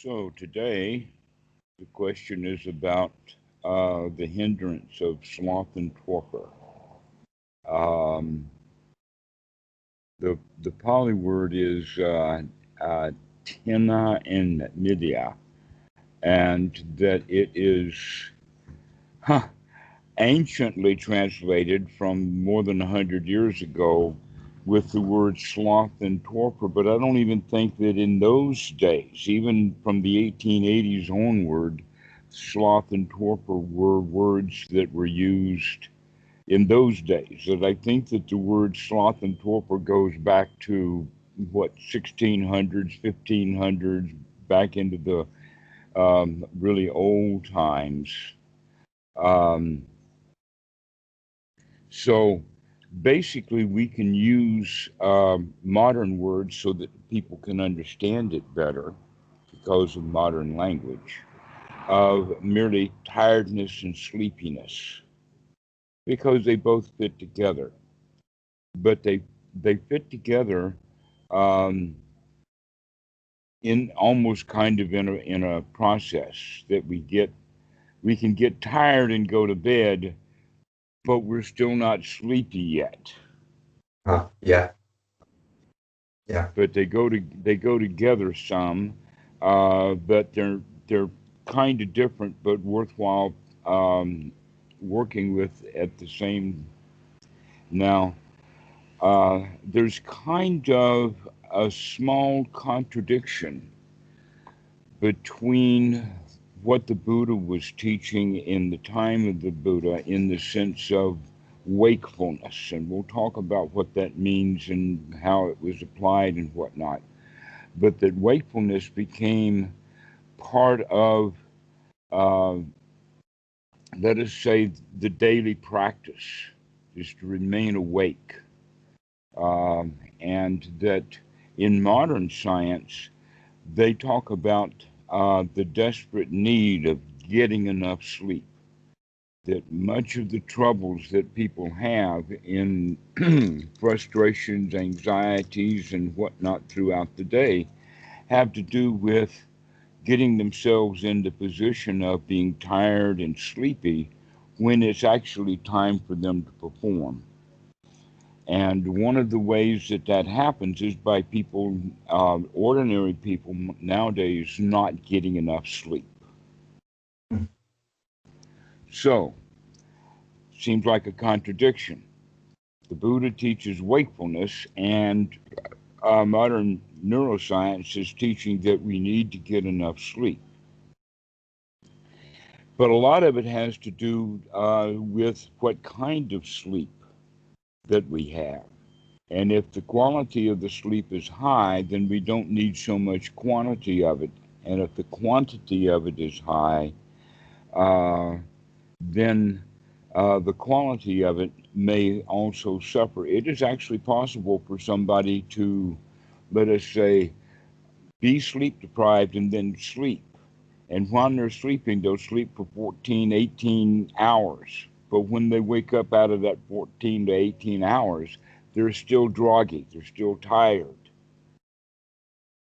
So today the question is about the hindrance of sloth and torpor. Um, the Pali word is uh, tina and midya, and that it is huh, anciently translated from more than 100 years ago with the word sloth and torpor. But I don't even think that in those days, even from the 1880s onward, sloth and torpor were words that were used in those days. That I think that the word sloth and torpor goes back to what, 1600s, 1500s, back into the really old times. Um, so basically, we can use modern words so that people can understand it better because of modern language, of merely tiredness and sleepiness, because they both fit together. But they fit together um, in almost kind of in a process that we can get tired and go to bed, but we're still not sleepy yet. Yeah, yeah. But they go together some, but they're kind of different, but worthwhile working with at the same. Now, there's kind of a small contradiction between what the Buddha was teaching in the time of the Buddha in the sense of wakefulness, and we'll talk about what that means and how it was applied and whatnot. But that wakefulness became part of, uh, let us say, the daily practice, is to remain awake. And that in modern science, they talk about the desperate need of getting enough sleep. That much of the troubles that people have in frustrations, anxieties, and whatnot throughout the day have to do with getting themselves in the position of being tired and sleepy when it's actually time for them to perform. And one of the ways that that happens is by people, ordinary people nowadays, not getting enough sleep. Mm. So, seems like a contradiction. The Buddha teaches wakefulness, and modern neuroscience is teaching that we need to get enough sleep. But a lot of it has to do with what kind of sleep that we have. And if the quality of the sleep is high, then we don't need so much quantity of it. And if the quantity of it is high, uh, then the quality of it may also suffer. It is actually possible for somebody to, let us say, be sleep deprived and then sleep. And when they're sleeping, they'll sleep for 14, 18 hours. But when they wake up out of that 14 to 18 hours, they're still groggy, they're still tired.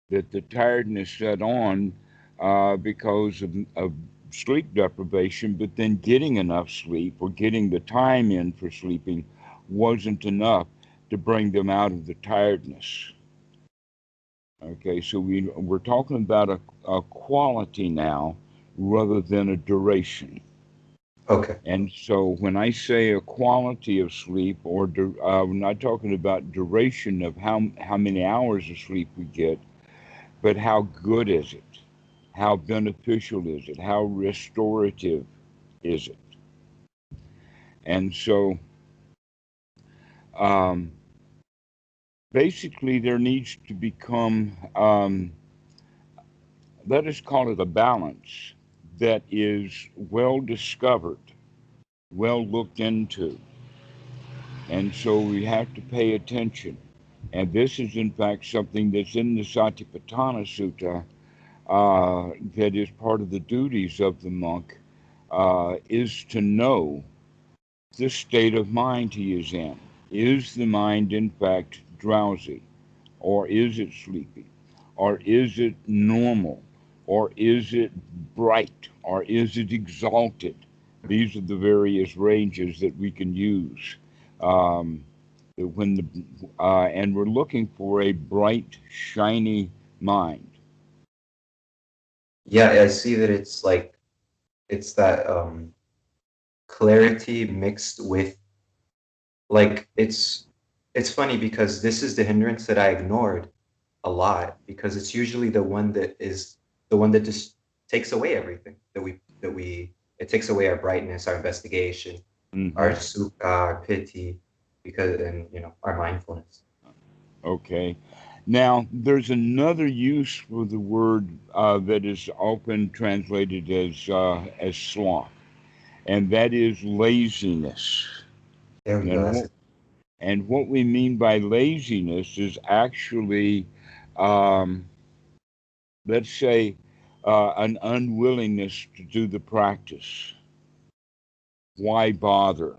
That the tiredness set on because of sleep deprivation, but then getting enough sleep or getting the time in for sleeping wasn't enough to bring them out of the tiredness. Okay, so we're talking about a quality now rather than a duration. Okay. And so when I say a quality of sleep, or we're not talking about duration of how many hours of sleep we get, but how good is it? How beneficial is it? How restorative is it? And so um, basically, there needs to become, let us call it a balance that is well discovered, well looked into. And so we have to pay attention. And this is, in fact, something that's in the Satipatthana Sutta that is part of the duties of the monk, is to know the state of mind he is in. Is the mind, in fact, drowsy? Or is it sleepy? Or is it normal? or is it bright, or is it exalted? These are the various ranges that we can use. Um, when the and we're looking for a bright, shiny mind. Yeah, I see that it's like it's that clarity mixed with like it's funny because this is the hindrance that I ignored a lot because it's usually the one that is the one that just takes away everything that we it takes away our brightness, our investigation, our Hmm. sukha, our pity, because and our mindfulness. Okay. Now, there's another use for the word that is often translated as sloth, and that is laziness. There we go. And That's what it. and what we mean by laziness is actually, um, let's say, an unwillingness to do the practice. Why bother?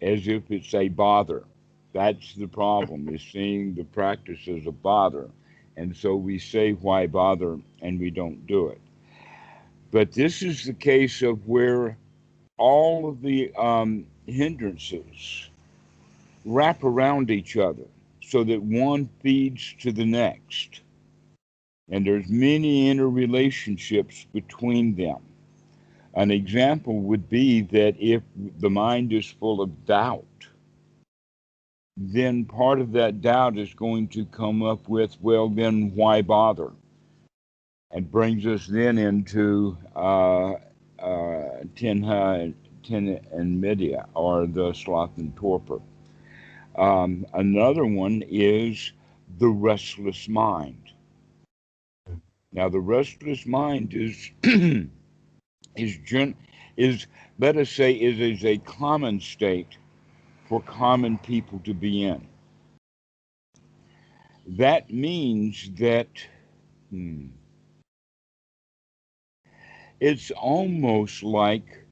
As if it's a bother. That's the problem, is seeing the practice as a bother. And so we say, why bother? And we don't do it. But this is the case of where all of the hindrances wrap around each other so that one feeds to the next. And there's many interrelationships between them. An example would be that if the mind is full of doubt, then part of that doubt is going to come up with, well, then why bother? And brings us then into Tin and Media, or the Sloth and Torpor. Another one is the restless mind. Now, the restless mind is is gen, is let us say is a common state for common people to be in. That means that hmm, it's almost like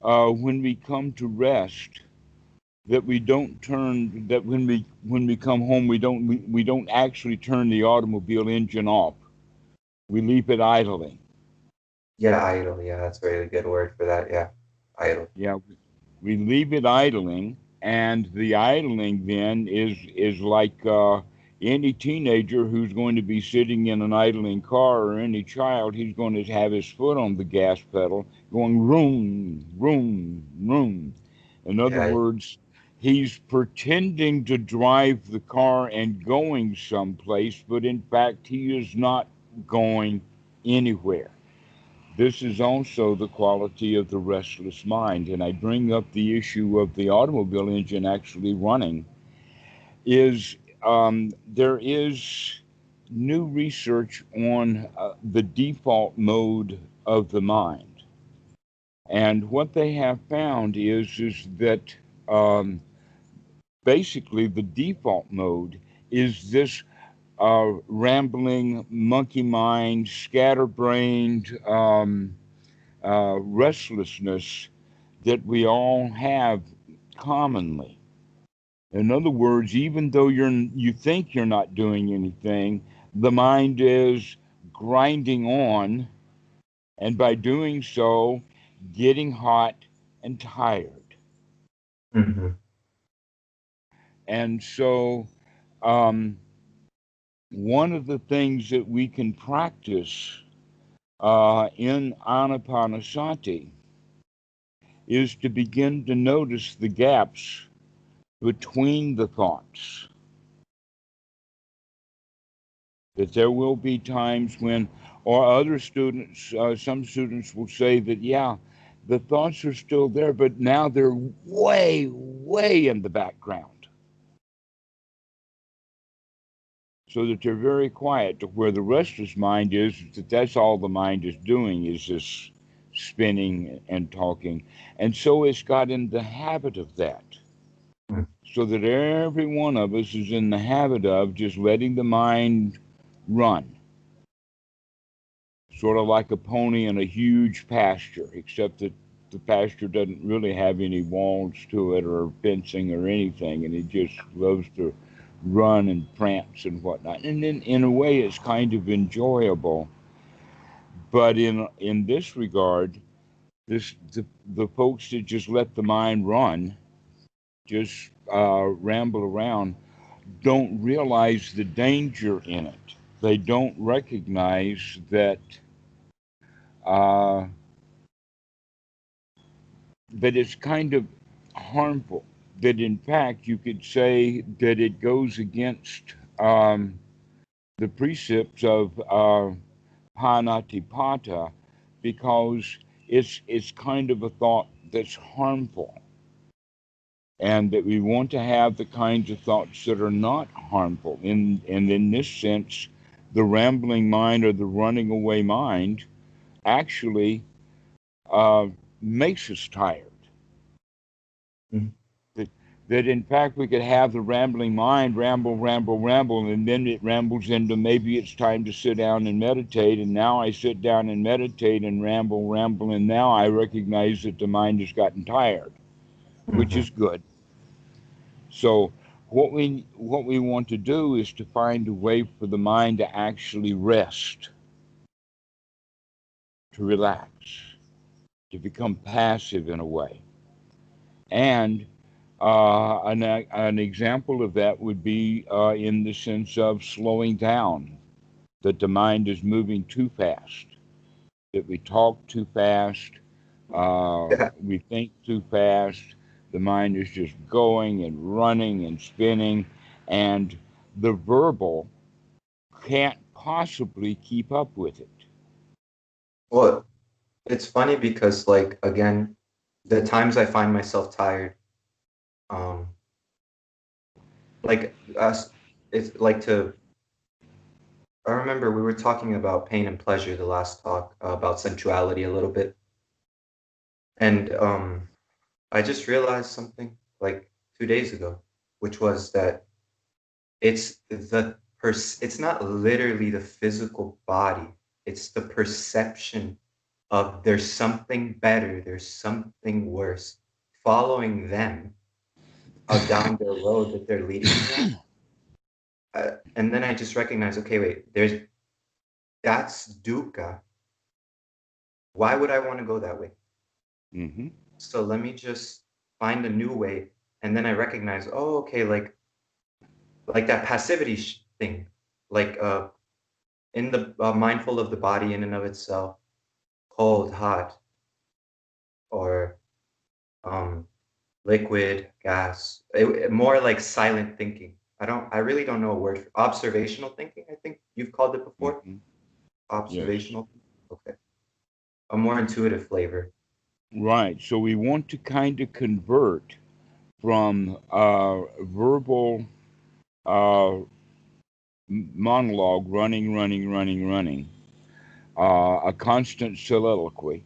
when we come to rest, that we don't turn that when we come home we don't actually turn the automobile engine off. We leave it idling. Yeah, idle. Yeah, that's a really good word for that. Yeah, idle. Yeah, we leave it idling, and the idling then is like any teenager who's going to be sitting in an idling car, or any child, he's going to have his foot on the gas pedal, going room, room, room. In other Yeah, words, he's pretending to drive the car and going someplace, but in fact, he is not going anywhere. This is also the quality of the restless mind. And I bring up the issue of the automobile engine actually running, is there is new research on the default mode of the mind. And what they have found is that um, basically the default mode is this rambling, monkey mind, scatterbrained restlessness that we all have commonly. In other words, even though you think you're not doing anything, the mind is grinding on, and by doing so, getting hot and tired. hmm And so, um, one of the things that we can practice in Anapanasati is to begin to notice the gaps between the thoughts. That there will be times when, or other students, some students will say that, yeah, the thoughts are still there, but now they're way, way in the background. So that they're very quiet, to where the restless mind is, that that's all the mind is doing, is just spinning and talking. And so it's got in the habit of that. So that every one of us is in the habit of just letting the mind run, sort of like a pony in a huge pasture, except that the pasture doesn't really have any walls to it or fencing or anything, and it just loves to run and prance and whatnot. And then, in a way, it's kind of enjoyable. But in this regard, the folks that just let the mind run, just ramble around, don't realize the danger in it. They don't recognize uh, that it's kind of harmful. That in fact, you could say that it goes against the precepts of panatipata, because it's kind of a thought that's harmful, and that we want to have the kinds of thoughts that are not harmful. And in this sense, the rambling mind or the running away mind actually uh, makes us tired. Mhm. That, that in fact we could have the rambling mind ramble, ramble, ramble, and then it rambles into maybe it's time to sit down and meditate. And now I sit down and meditate and ramble, ramble, and now I recognize that the mind has gotten tired, which Mhm. is good. So what we want to do is to find a way for the mind to actually rest, to relax, to become passive in a way. And an example of that would be in the sense of slowing down, that the mind is moving too fast, that we talk too fast, Yeah. we think too fast, the mind is just going and running and spinning, and the verbal can't possibly keep up with it. Well, it's funny because, like, again, the times I find myself tired, um, like us, it's like to. I remember we were talking about pain and pleasure the last talk, about sensuality a little bit, and I just realized something like 2 days ago, which was that it's not literally the physical body, it's the perception of there's something better, there's something worse, following them down their road that they're leading me on. And then I just recognize, okay, wait, that's dukkha. Why would I want to go that way? Hmm. So let me just find a new way. And then I recognize, oh, okay, like that passivity thing, like in the mindful of the body in and of itself, cold, hot, or um, liquid, gas, more like silent thinking. I really don't know a word for observational thinking. I think you've called it before. Hmm. Yes. Observational. Okay. A more intuitive flavor. Right. So we want to kind of convert from verbal uh, monologue, running, running, running, running, a constant soliloquy,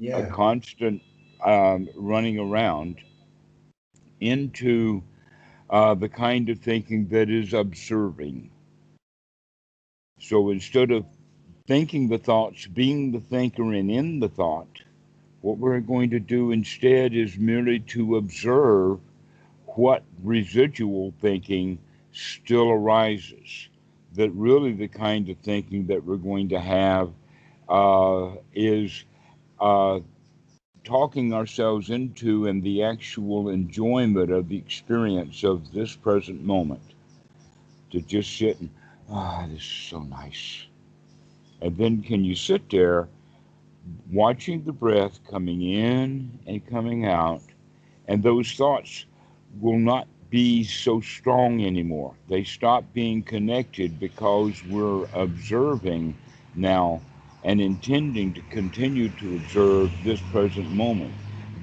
a Yeah. constant running around, into the kind of thinking that is observing. So instead of thinking the thoughts, being the thinker and in the thought, what we're going to do instead is merely to observe what residual thinking still arises. That really the kind of thinking that we're going to have is uh, talking ourselves into and the actual enjoyment of the experience of this present moment. To just sit and, this is so nice. And then can you sit there watching the breath coming in and coming out, and those thoughts will not be so strong anymore. They stop being connected because we're observing now and intending to continue to observe this present moment.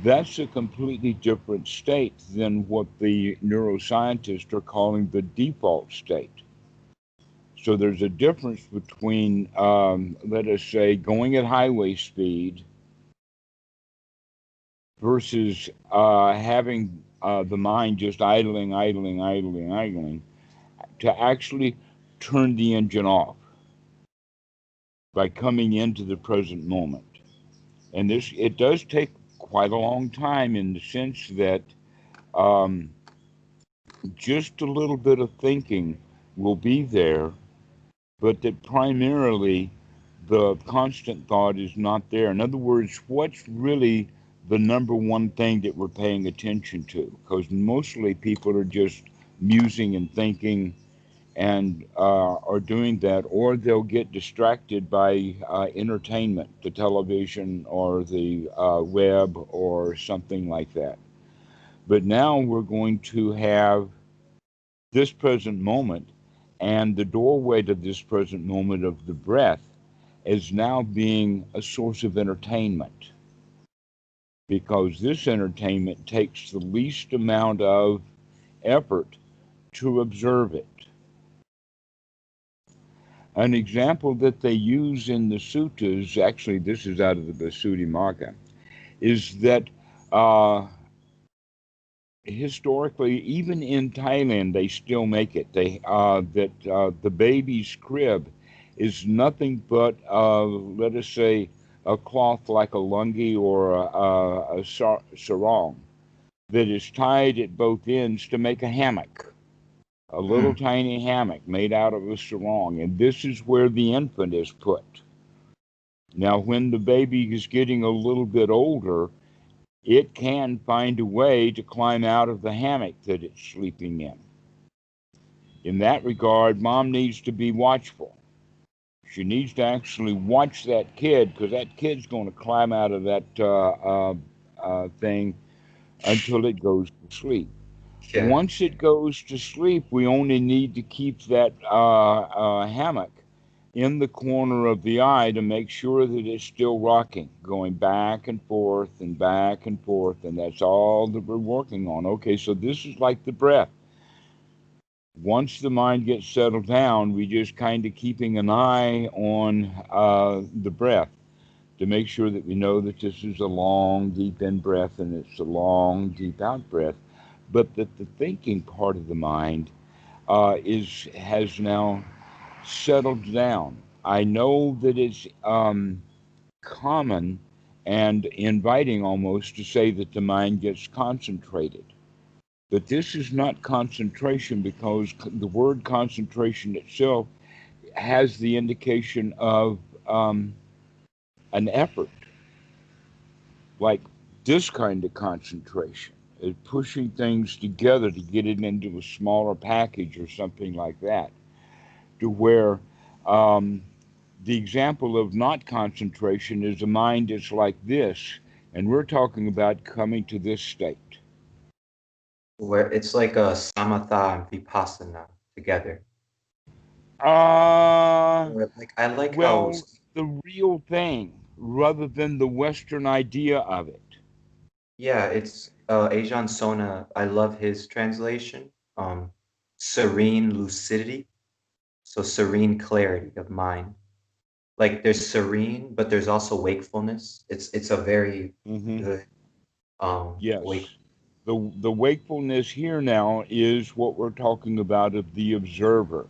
That's a completely different state than what the neuroscientists are calling the default state. So there's a difference between, let us say, going at highway speed versus having the mind just idling, idling, idling, idling, to actually turn the engine off by coming into the present moment. And this, it does take quite a long time in the sense that um, just a little bit of thinking will be there, but that primarily the constant thought is not there. In other words, what's really the number one thing that we're paying attention to? Because mostly people are just musing and thinking and are doing that, or they'll get distracted by entertainment, the television or the web or something like that. But now we're going to have this present moment, and the doorway to this present moment of the breath is now being a source of entertainment, because this entertainment takes the least amount of effort to observe it. An example that they use in the suttas, actually, this is out of the Visuddhimagga, is that uh, historically, even in Thailand, they still make it. The baby's crib is nothing but, let us say, a cloth like a lungi or a sarong that is tied at both ends to make a hammock, a little Mm. tiny hammock made out of a sarong, and this is where the infant is put. Now, when the baby is getting a little bit older, it can find a way to climb out of the hammock that it's sleeping in. In that regard, mom needs to be watchful. She needs to actually watch that kid, because that kid's going to climb out of that thing until it goes to sleep. Yeah. Once it goes to sleep, we only need to keep that hammock in the corner of the eye to make sure that it's still rocking, going back and forth, and that's all that we're working on. Okay, so this is like the breath. Once the mind gets settled down, we just kind of keeping an eye on the breath to make sure that we know that this is a long, deep in breath and it's a long, deep out breath, but that the thinking part of the mind is has now settled down. I know that it's common and inviting almost to say that the mind gets concentrated. But this is not concentration, because the word concentration itself has the indication of um, an effort, like this kind of concentration, pushing things together to get it into a smaller package or something like that, to where um, the example of not concentration is a mind that's like this, and we're talking about coming to this state. Where it's like a samatha and vipassana together. Uh, Or like I like how well, the real thing rather than the Western idea of it. yeah, it's Ajan Sona. I love his translation. Serene lucidity. So serene clarity of mind. Like there's serene, but there's also wakefulness. It's a very Hmm. good wake. Yes. The wakefulness here now is what we're talking about of the observer,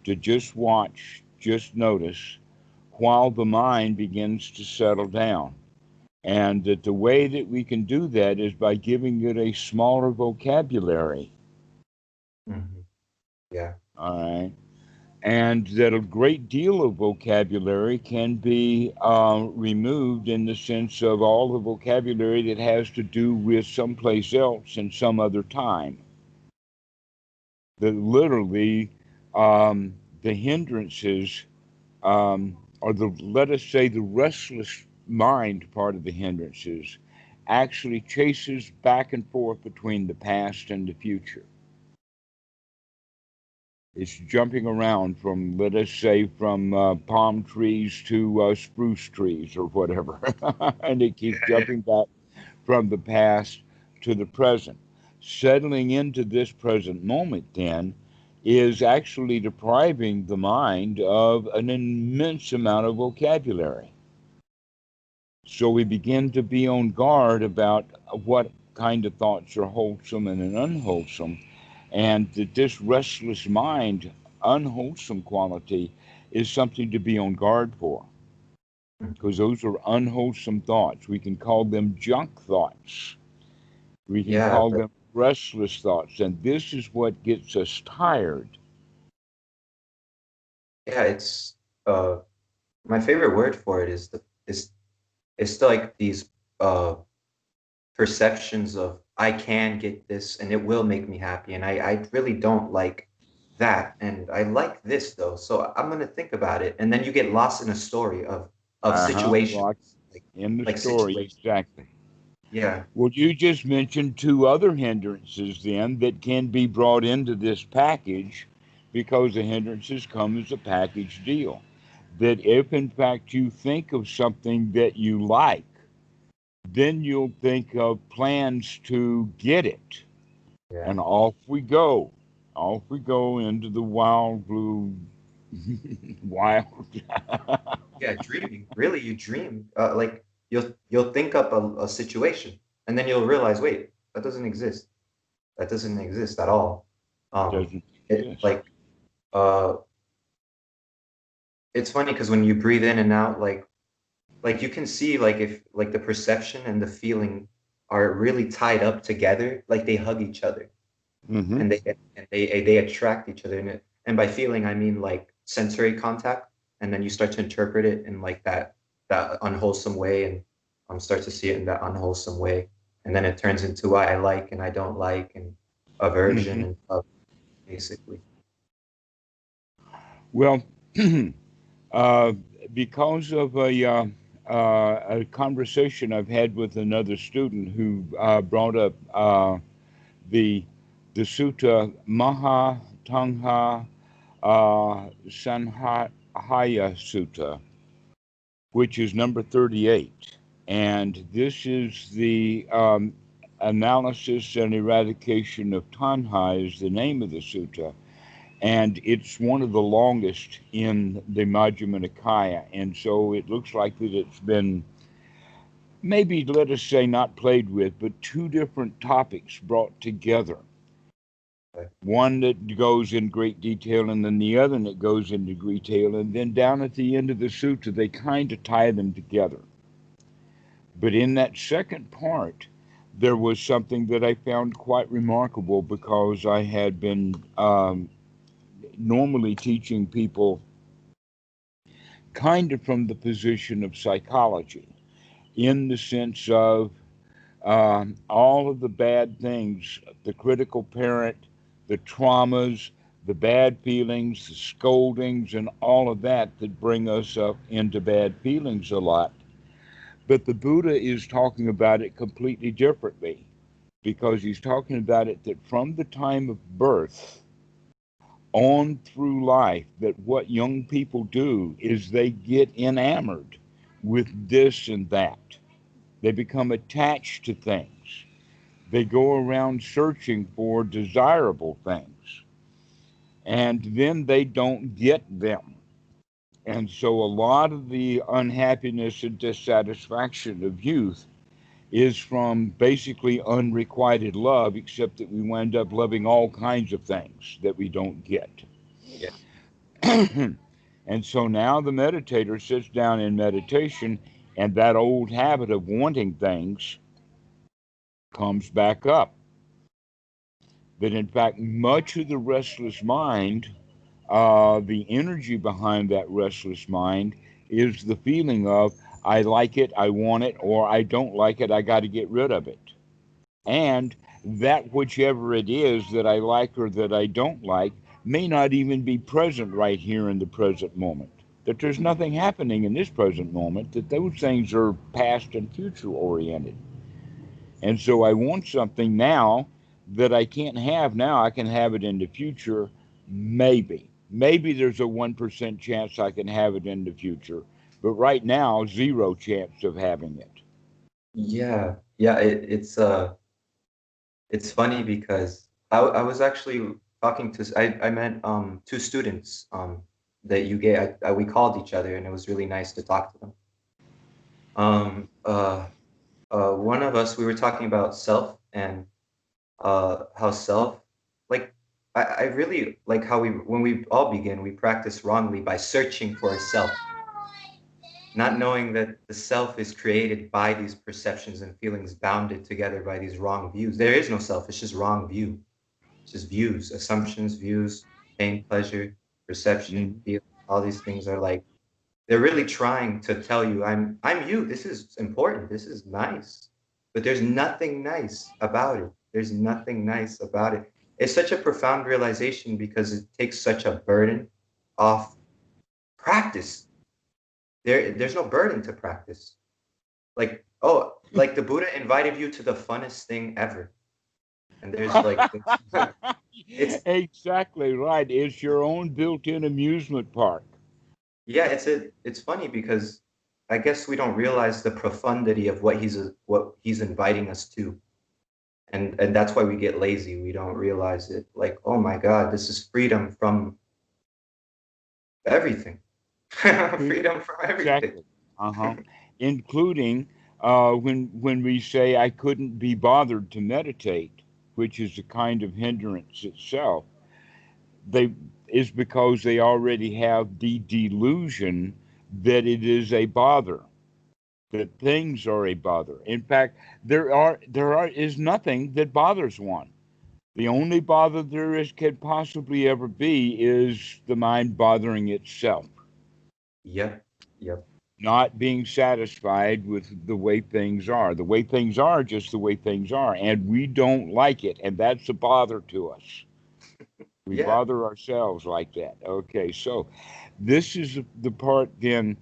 to just watch, just notice, while the mind begins to settle down. And that the way that we can do that is by giving it a smaller vocabulary. Mhm. Yeah. All right. And that a great deal of vocabulary can be removed in the sense of all the vocabulary that has to do with someplace else and some other time. That literally the hindrances, or the, let us say, the restless mind part of the hindrances actually chases back and forth between the past and the future. It's jumping around from, let us say, from palm trees to spruce trees or whatever. And it keeps Yeah, jumping back from the past to the present. Settling into this present moment, then, is actually depriving the mind of an immense amount of vocabulary. So we begin to be on guard about what kind of thoughts are wholesome and unwholesome, and that this restless mind, unwholesome quality, is something to be on guard for, Mhm. because those are unwholesome thoughts. We can call them junk thoughts, we can Yeah, call but them restless thoughts, and this is what gets us tired. yeah, it's uh my favorite word for it is it's still like these uh perceptions of I can get this and it will make me happy. And I really don't like that. And I like this though. So I'm gonna think about it. And then you get lost in a story of situations. Like in the Like story, situations. exactly. Yeah. Well, you just mentioned two other hindrances then that can be brought into this package because the hindrances come as a package deal. That if in fact you think of something that you like, then you'll think of plans to get it. Yeah. And off we go. Off we go into the wild blue wild. Yeah, dreaming. Really, you dream. Like you'll think up a situation and then you'll realize, wait, that doesn't exist. That doesn't exist at all. Um, Doesn't it exist. like uh it's funny because when you breathe in and out, like you can see like if like the perception and the feeling are really tied up together, like they hug each other Mm-hmm. and they attract each other. And by feeling, I mean like sensory contact, and then you start to interpret it in like that unwholesome way, and start to see it in that unwholesome way, and then it turns into what I like and I don't like, and aversion Mm-hmm. and love, basically. Well, uh, because of a conversation I've had with another student who brought up the the sutta Maha Tangha Sanhaya Sutta, which is number 38. And this is the analysis and eradication of tanha is the name of the sutta. And it's one of the longest in the Majjhima Nikaya. And so it looks like that it's been maybe, let us say, not played with, but two different topics brought together. One that goes in great detail, and then the other that goes into detail. And then down at the end of the sutta, they kind of tie them together. But in that second part, there was something that I found quite remarkable because I had been normally teaching people kind of from the position of psychology, in the sense of all of the bad things, the critical parent, the traumas, the bad feelings, the scoldings, and all of that that bring us up into bad feelings a lot. But the Buddha is talking about it completely differently because he's talking about it that from the time of birth on through life, that what young people do is they get enamored with this and that. They become attached to things. They go around searching for desirable things, and then they don't get them. And so a lot of the unhappiness and dissatisfaction of youth is from basically unrequited love, except that we wind up loving all kinds of things that we don't get. Yeah. And so now the meditator sits down in meditation, and that old habit of wanting things comes back up. But in fact, much of the restless mind, the energy behind that restless mind, is the feeling of I like it, I want it, or I don't like it, I got to get rid of it. And that whichever it is that I like or that I don't like may not even be present right here in the present moment. That there's nothing happening in this present moment, that those things are past and future oriented. And so I want something now that I can't have now, I can have it in the future, maybe. Maybe there's a 1% chance I can have it in the future, but right now, zero chance of having it. Yeah. Yeah. It's funny because I was actually talking to I met two students that you gave we called each other, and it was really nice to talk to them. Um, uh, One of us, we were talking about self, and how self, like I really like how we when we all begin, we practice wrongly by searching for a self, not knowing that the self is created by these perceptions and feelings bounded together by these wrong views. There is no self, it's just wrong view. It's just views, assumptions, views, pain, pleasure, perception, Mm-hmm. feel. All these things are like they're really trying to tell you, I'm you. This is important. This is nice. But there's nothing nice about it. There's nothing nice about it. It's such a profound realization because it takes such a burden off practice. There's no burden to practice. Like, oh, like the Buddha invited you to the funnest thing ever. And there's like it's Exactly right. It's your own built-in amusement park. yeah, it's funny because I guess we don't realize the profundity of what he's inviting us to. And that's why we get lazy. We don't realize it. Like, oh my God, this is freedom from everything. Freedom from everything. Exactly. Uh-huh. Including when we say I couldn't be bothered to meditate, which is a kind of hindrance itself, they is because they already have the delusion that it is a bother, that things are a bother. In fact, there is nothing that bothers one. The only bother there is could possibly ever be is the mind bothering itself, Yep. Yep. not being satisfied with the way things are. The way things are just the way things are, and we don't like it, and that's a bother to us. We Yeah. bother ourselves like that. Okay, so this is the part then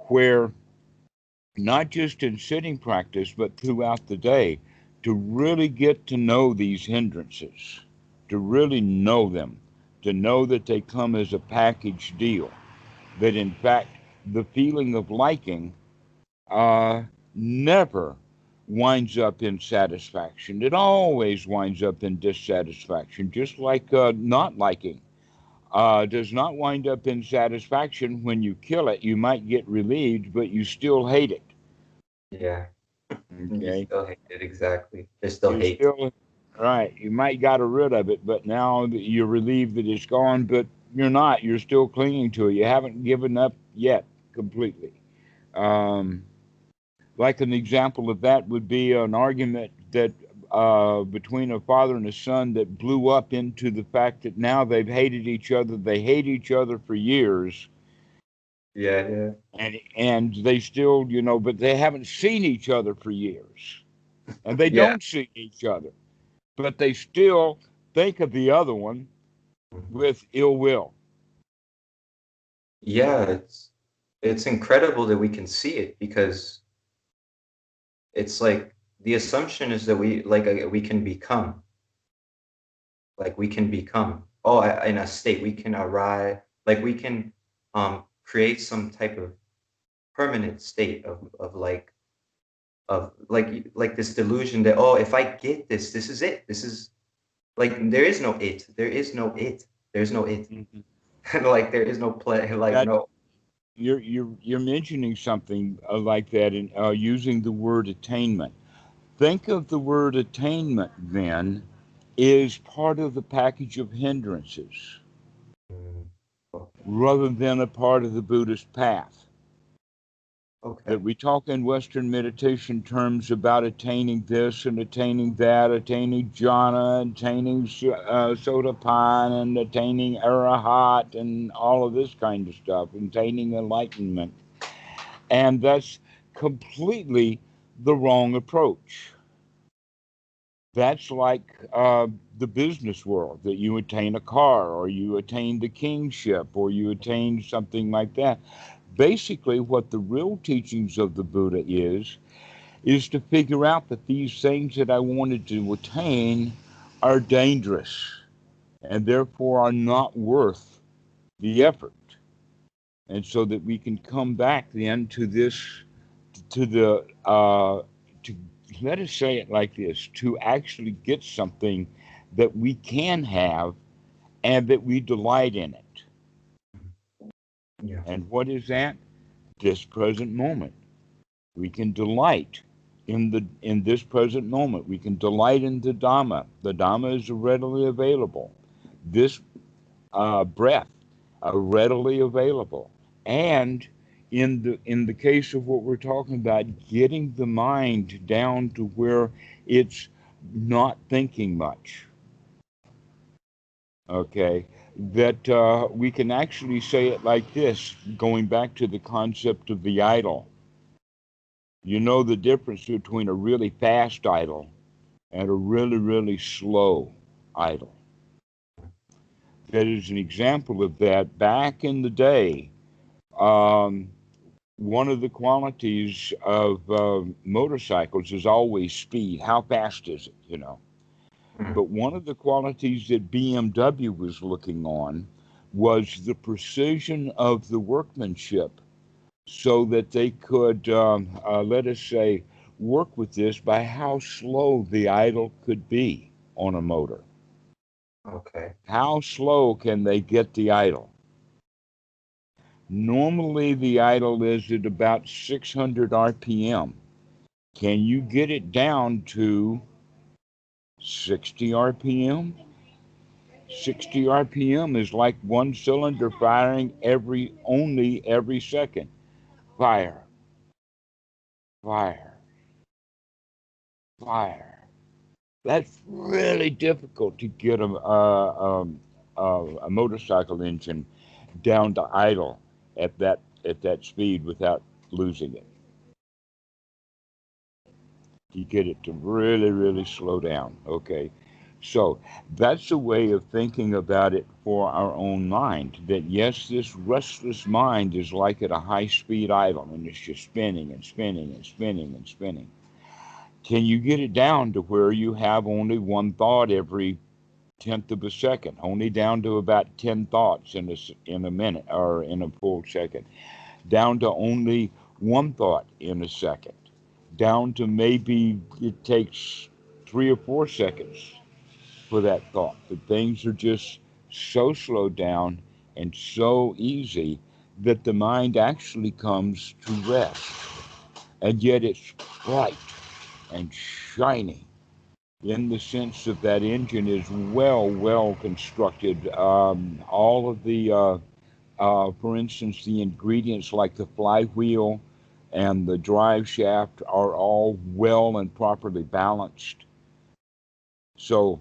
where not just in sitting practice, but throughout the day, to really get to know these hindrances, to really know them, to know that they come as a package deal, that in fact the feeling of liking never winds up in satisfaction. It always winds up in dissatisfaction, just like not liking. Does not wind up in satisfaction. When you kill it, you might get relieved, but you still hate it. Yeah. You Okay. still hate it, exactly. There's still You hate. still, right. You might got rid of it, but now that you're relieved that it's gone, but you're not. You're still clinging to it. You haven't given up yet completely. Um, like an example of that would be an argument that between a father and a son that blew up into the fact that now they've hated each other. They hate each other for years, Yeah, yeah. and they still, but they haven't seen each other for years, and they Yeah. don't see each other, but they still think of the other one Mhm. with ill will. Yeah, it's incredible that we can see it because it's like the assumption is that we can become, like we can become, oh, in a state we can arrive, like we can create some type of permanent state of this delusion that, oh, if I get this, this is it, this is like there is no it, there is no it, there's no it. Mhm. Like there is no play, like That no. you're mentioning something like that in using the word attainment. Think of the word attainment then is part of the package of hindrances Mm, okay. rather than a part of the Buddhist path. Okay. That we talk in Western meditation terms about attaining this and attaining that, attaining jhana, attaining sotapanna, and attaining arahat, and all of this kind of stuff, attaining enlightenment. And that's completely the wrong approach. That's like the business world, that you attain a car or you attain the kingship or you attain something like that. Basically, what the real teachings of the Buddha is to figure out that these things that I wanted to attain are dangerous and therefore are not worth the effort. And so that we can come back then to this, to the, to let us say it like this, to actually get something that we can have and that we delight in it. Yeah. And what is that? This present moment. We can delight in this present moment. We can delight in the Dhamma. The Dhamma is readily available. This breath are readily available. And in the case of what we're talking about, getting the mind down to where it's not thinking much. okay, that we can actually say it like this, going back to the concept of the idol. You know the difference between a really fast idol and a really, really slow idol. That is an example of that. Back in the day, um, one of the qualities of motorcycles is always speed. How fast is it, you know? Mm. But one of the qualities that BMW was looking on was the precision of the workmanship so that they could, let us say, work with this by how slow the idle could be on a motor. Okay. How slow can they get the idle? Normally, the idle is at about 600 RPM. Can you get it down to 60 RPM? 60 RPM is like one cylinder firing every second. Fire, fire, fire. That's really difficult to get a motorcycle engine down to idle at that speed without losing it. You get it to really, really slow down. Okay. So that's a way of thinking about it for our own mind. That yes, this restless mind is like at a high speed idle and it's just spinning and spinning and spinning and spinning. Can you get it down to where you have only one thought every tenth of a second, only down to about 10 thoughts in a minute or in a full second, down to only one thought in a second, down to maybe it takes 3 or 4 seconds for that thought. That things are just so slowed down and so easy that the mind actually comes to rest. And yet it's bright and shiny in the sense that that engine is well constructed. All of for instance, the ingredients like the flywheel and the drive shaft are all well and properly balanced. So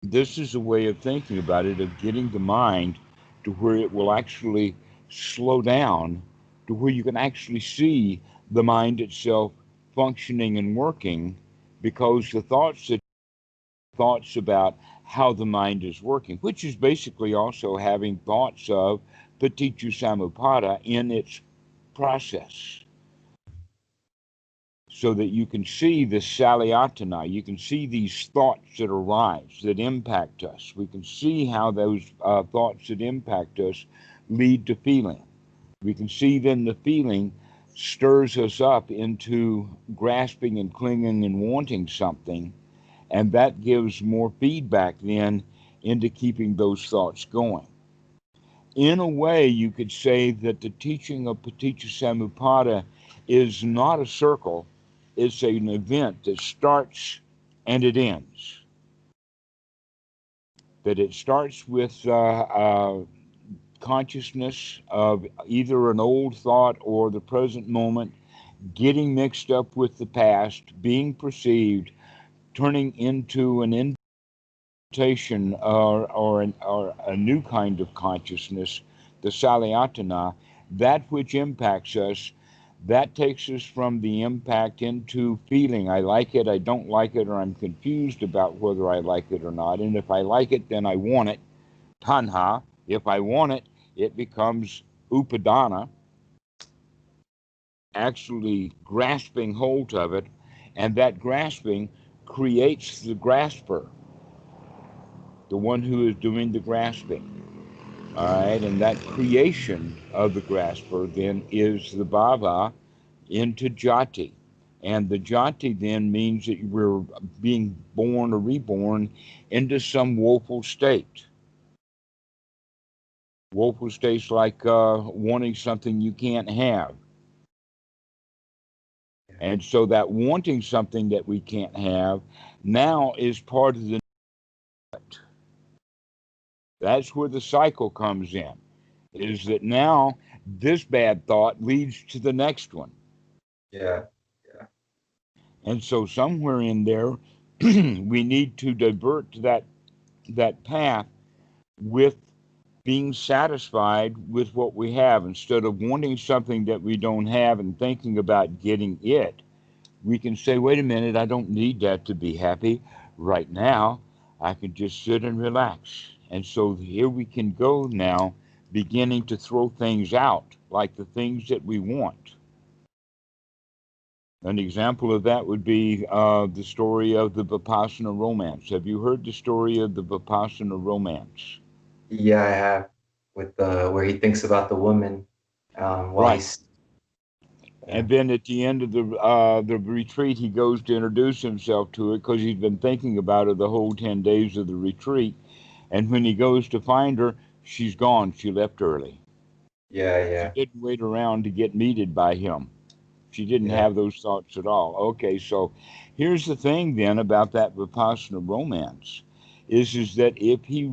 this is a way of thinking about it, of getting the mind to where it will actually slow down, to where you can actually see the mind itself functioning and working, because the thoughts about how the mind is working, which is basically also having thoughts of paticca samuppada in its process, so that you can see the salayatana, you can see these thoughts that arise, that impact us. We can see how those thoughts that impact us lead to feeling. We can see then the feeling stirs us up into grasping and clinging and wanting something, and that gives more feedback then into keeping those thoughts going. In a way, you could say that the teaching of Paticca Samuppada is not a circle, it's an event that starts and it ends. That it starts with consciousness of either an old thought or the present moment getting mixed up with the past, being perceived, turning into an invitation or a new kind of consciousness, the salayatana, that which impacts us, that takes us from the impact into feeling. I like it, I don't like it, or I'm confused about whether I like it or not. And if I like it, then I want it, tanha. If I want it, it becomes upadana, actually grasping hold of it. And that grasping creates the grasper, the one who is doing the grasping. All right, and that creation of the grasper then is the bhava into jati. And the jati then means that we're being born or reborn into some woeful state. Woeful states like wanting something you can't have. And so that wanting something that we can't have now is part of the. That's where the cycle comes in. Is that now this bad thought leads to the next one. Yeah. Yeah. And so somewhere in there, we need to divert that path with being satisfied with what we have. Instead of wanting something that we don't have and thinking about getting it, we can say, wait a minute, I don't need that to be happy right now. I can just sit and relax. And so here we can go now, beginning to throw things out, like the things that we want. An example of that would be the story of the Vipassana Romance. Have you heard the story of the Vipassana Romance? Yeah, I have, with the where he thinks about the woman while Right. he's yeah, And then at the end of the retreat, he goes to introduce himself to her because he's been thinking about her the whole 10 days of the retreat. And when he goes to find her, she's gone. She left early. yeah, She yeah, didn't wait around to get meted by him. She didn't yeah. have those thoughts at all. Okay, so here's the thing then about that Vipassana Romance is that if he,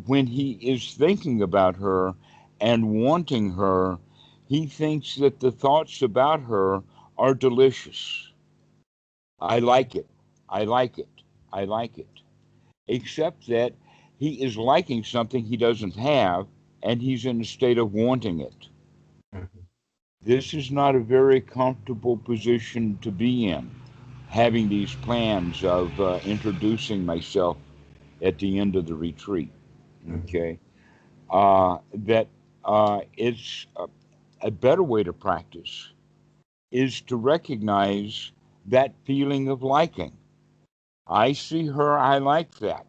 when he is thinking about her and wanting her, he thinks that the thoughts about her are delicious. I like it. I like it. I like it. Except that he is liking something he doesn't have and he's in a state of wanting it. Mhm. This is not a very comfortable position to be in, having these plans of introducing myself at the end of the retreat. Mhm. Okay, that it's a better way to practice is to recognize that feeling of liking. I see her, I like that,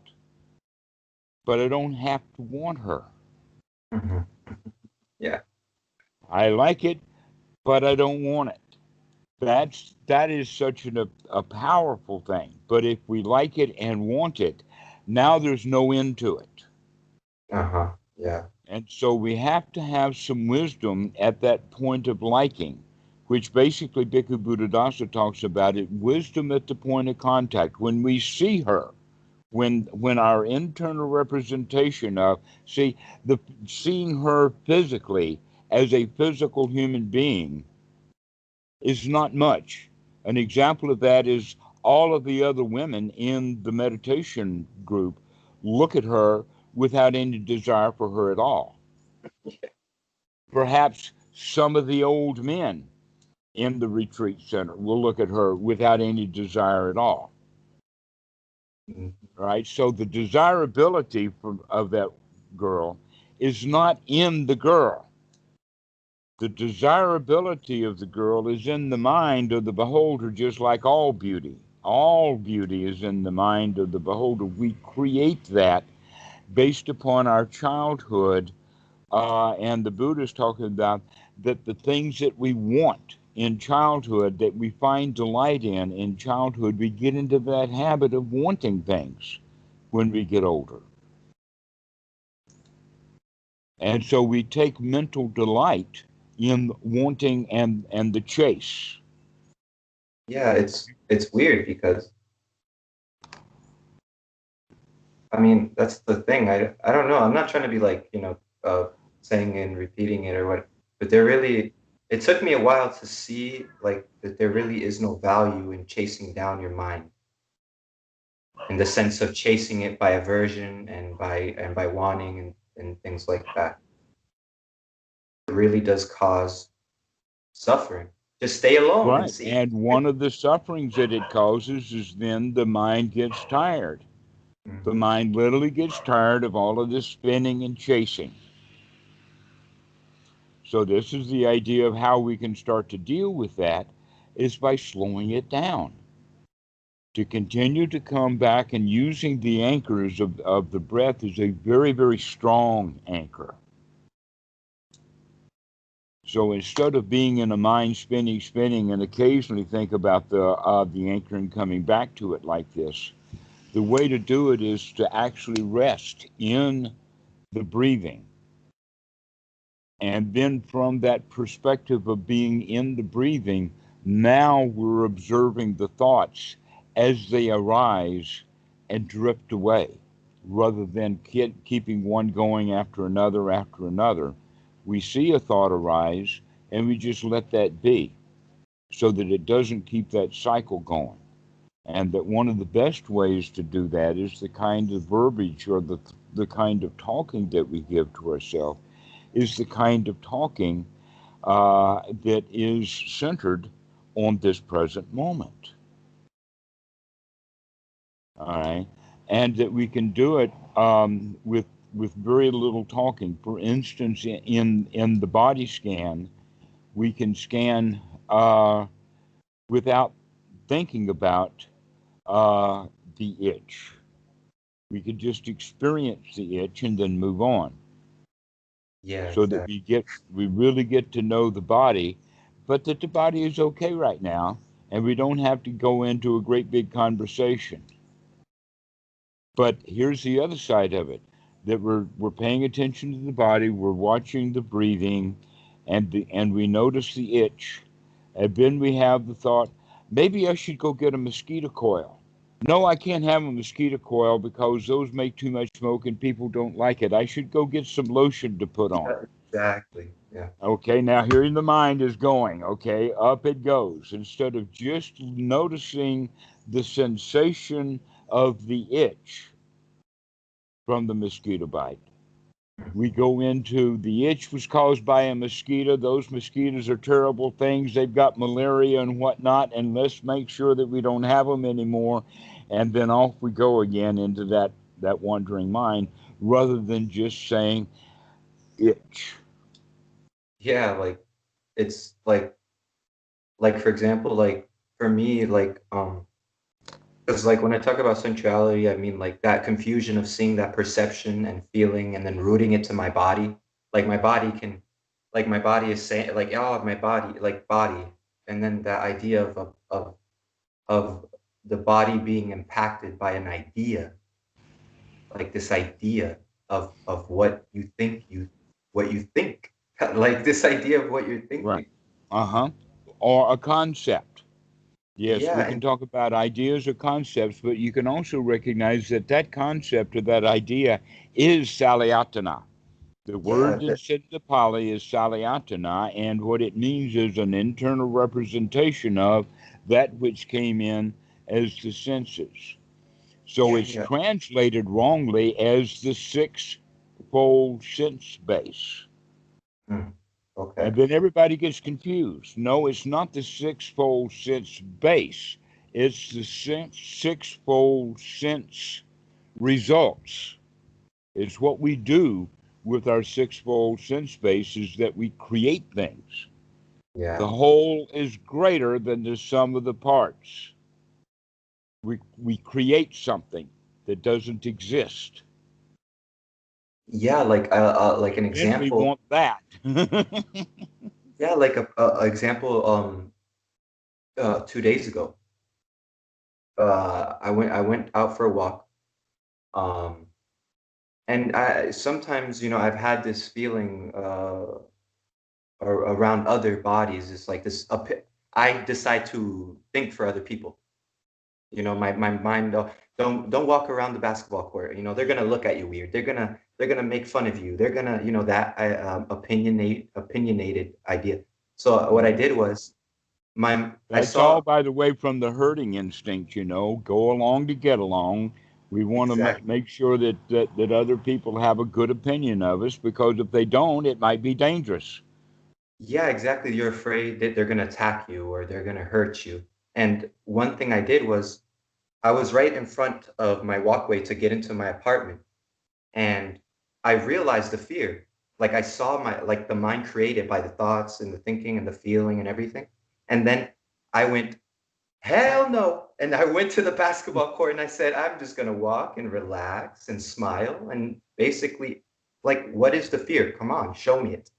but I don't have to want her. Mhm. Yeah. I like it, but I don't want it. That is such a powerful thing. But if we like it and want it, now there's no end to it. Uh-huh. Yeah. And so we have to have some wisdom at that point of liking, which basically Bhikkhu Buddhadasa talks about it, wisdom at the point of contact. When we see her, when our internal representation of the seeing her physically as a physical human being is not much. An example of that is all of the other women in the meditation group look at her without any desire for her at all. Perhaps some of the old men in the retreat center will look at her without any desire at all. Mhm. Right? So the desirability of that girl is not in the girl. The desirability of the girl is in the mind of the beholder, just like all beauty. All beauty is in the mind of the beholder. We create that based upon our childhood. And the Buddha is talking about that the things that we want in childhood, that we find delight in childhood, we get into that habit of wanting things when we get older. And so we take mental delight in wanting and the chase. Yeah, it's weird because I mean, that's the thing. I don't know. I'm not trying to be like, saying and repeating it or what, but there really it took me a while to see like that there really is no value in chasing down your mind in the sense of chasing it by aversion and by wanting and things like that. It really does cause suffering. Just stay alone and Right. see. And one of the sufferings that it causes is then the mind gets tired. The Mhm. mind literally gets tired of all of this spinning and chasing. So this is the idea of how we can start to deal with that is by slowing it down. To continue to come back and using the anchors of the breath is a very, very strong anchor. So instead of being in a mind spinning, spinning, and occasionally think about the anchor and coming back to it like this, the way to do it is to actually rest in the breathing. And then from that perspective of being in the breathing, now we're observing the thoughts as they arise and drift away, rather than keeping one going after another after another. We see a thought arise and we just let that be so that it doesn't keep that cycle going. And that one of the best ways to do that is the kind of verbiage or the kind of talking that we give to ourselves is the kind of talking that is centered on this present moment. All right, and that we can do it with very little talking. For instance, in the body scan, we can scan without thinking about the itch. We could just experience the itch and then move on, Yeah, so that exactly. we really get to know the body, but that the body is okay right now, and we don't have to go into a great big conversation. But here's the other side of it, that we're paying attention to the body, we're watching the breathing, and we notice the itch, and then we have the thought, maybe I should go get a mosquito coil. No, I can't have a mosquito coil because those make too much smoke and people don't like it. I should go get some lotion to put on. Yeah, exactly. Yeah. Okay, now here the mind is going. Okay, up it goes. Instead of just noticing the sensation of the itch from the mosquito bite, we go into the itch was caused by a mosquito. Those mosquitoes are terrible things. They've got malaria and whatnot, and let's make sure that we don't have them anymore. And then off we go again into that wandering mind, rather than just saying itch. Yeah, like it's like for example, like for me, like because like when I talk about sensuality, I mean like that confusion of seeing that perception and feeling and then rooting it to my body. Like my body can, like my body is saying like, oh, my body, like body, and then that idea of the body being impacted by an idea, like this idea of what you think, like this idea of what you're Right. thinking. Uh-huh. Or a concept. Yes, Yeah, we can talk about ideas or concepts, but you can also recognize that that concept or that idea is Salayatana. The yeah, word that's in the Pali is Salayatana, and what it means is an internal representation of that which came in as the senses. So yeah, it's yeah. translated wrongly as the sixfold sense base. Hmm. Okay. And then everybody gets confused. No, it's not the sixfold sense base. It's the sixfold sense results. It's what we do with our sixfold sense base is that we create things. The Yeah. whole is greater than the sum of the parts. We create something that doesn't exist. Yeah, like an Then we example. want that. Yeah, like a example. 2 days ago, I went out for a walk. Um, and I sometimes, I've had this feeling around other bodies. It's like this. I decide to think for other people. My mind. Don't walk around the basketball court. They're gonna look at you weird. They're gonna make fun of you. They're gonna, that opinionated idea. So what I did was I That's all, saw by the way, from the herding instinct, go along to get along. We want to exactly. make sure that other people have a good opinion of us because if they don't, it might be dangerous. Yeah, exactly. You're afraid that they're gonna attack you or they're gonna hurt you. And one thing I did was I was right in front of my walkway to get into my apartment, and I realized the fear. Like I saw the mind created by the thoughts and the thinking and the feeling and everything. And then I went, hell no. And I went to the basketball court and I said, I'm just gonna walk and relax and smile and basically, like, what is the fear? Come on, show me it.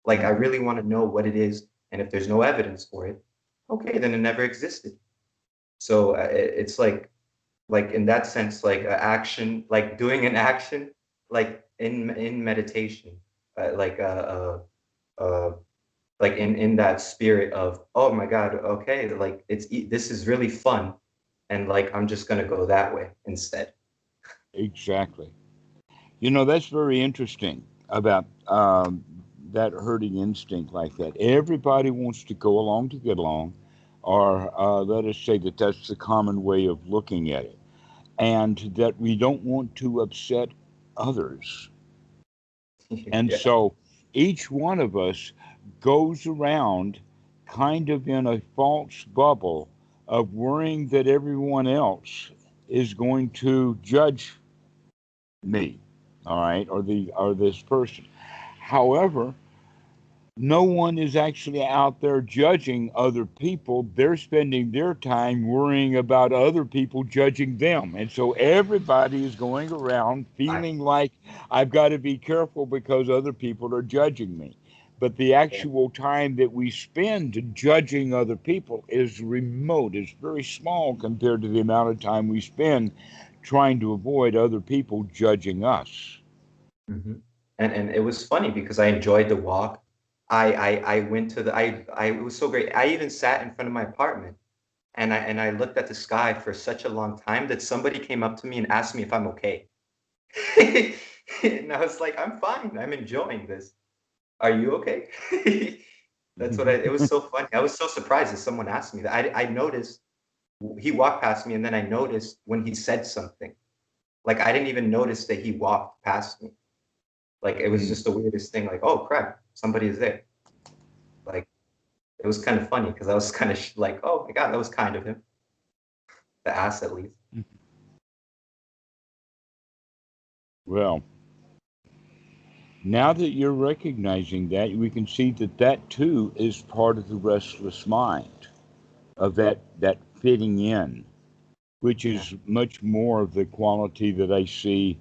Like I Hmm. really want to know what it is, and if there's no evidence for it, okay, then it never existed. So it's like in that sense, like action, like doing an action, like in meditation, like uh, like in that spirit of, oh my God, okay, like this is really fun, and like I'm just gonna go that way instead. Exactly. That's very interesting about that herding instinct like that. Everybody wants to go along to get along, or let us say that that's the common way of looking at it, and that we don't want to upset others. And Yeah. so each one of us goes around kind of in a false bubble of worrying that everyone else is going to judge me, all right, or this person. However, no one is actually out there judging other people. They're spending their time worrying about other people judging them. And so everybody is going around I, feeling like I've got to be careful because other people are judging me. But the yeah. actual time that we spend judging other people is remote, it's very small compared to the amount of time we spend trying to avoid other people judging us. Hmm. And it was funny because I enjoyed the walk. I went to the I it was so great. I even sat in front of my apartment and I looked at the sky for such a long time that somebody came up to me and asked me if I'm okay. And I was like, I'm fine. I'm enjoying this. Are you okay? That's what it was so funny. I was so surprised that someone asked me that. I noticed he walked past me and then I noticed when he said something. Like I didn't even notice that he walked past me. Like it was Mm. just the weirdest thing. Like, oh crap, somebody is there. Like it was kind of funny because I was kind of like, oh my god, that was kind of him. The ass at least. Well, now that you're recognizing that, we can see that that too is part of the restless mind, of that fitting in, which Yeah. is much more of the quality that I see,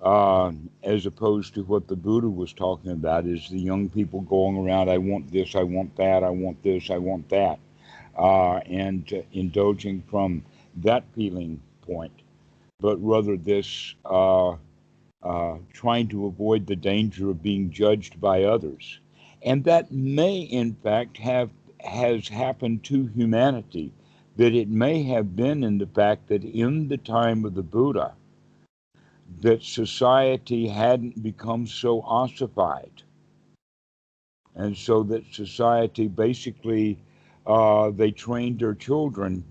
as opposed to what the Buddha was talking about, is the young people going around, I want this, I want that, I want this, I want that, and indulging from that feeling point, but rather this trying to avoid the danger of being judged by others. And that may, in fact, have has happened to humanity. That it may have been in the fact that in the time of the Buddha, that society hadn't become so ossified, and so that society basically they trained their children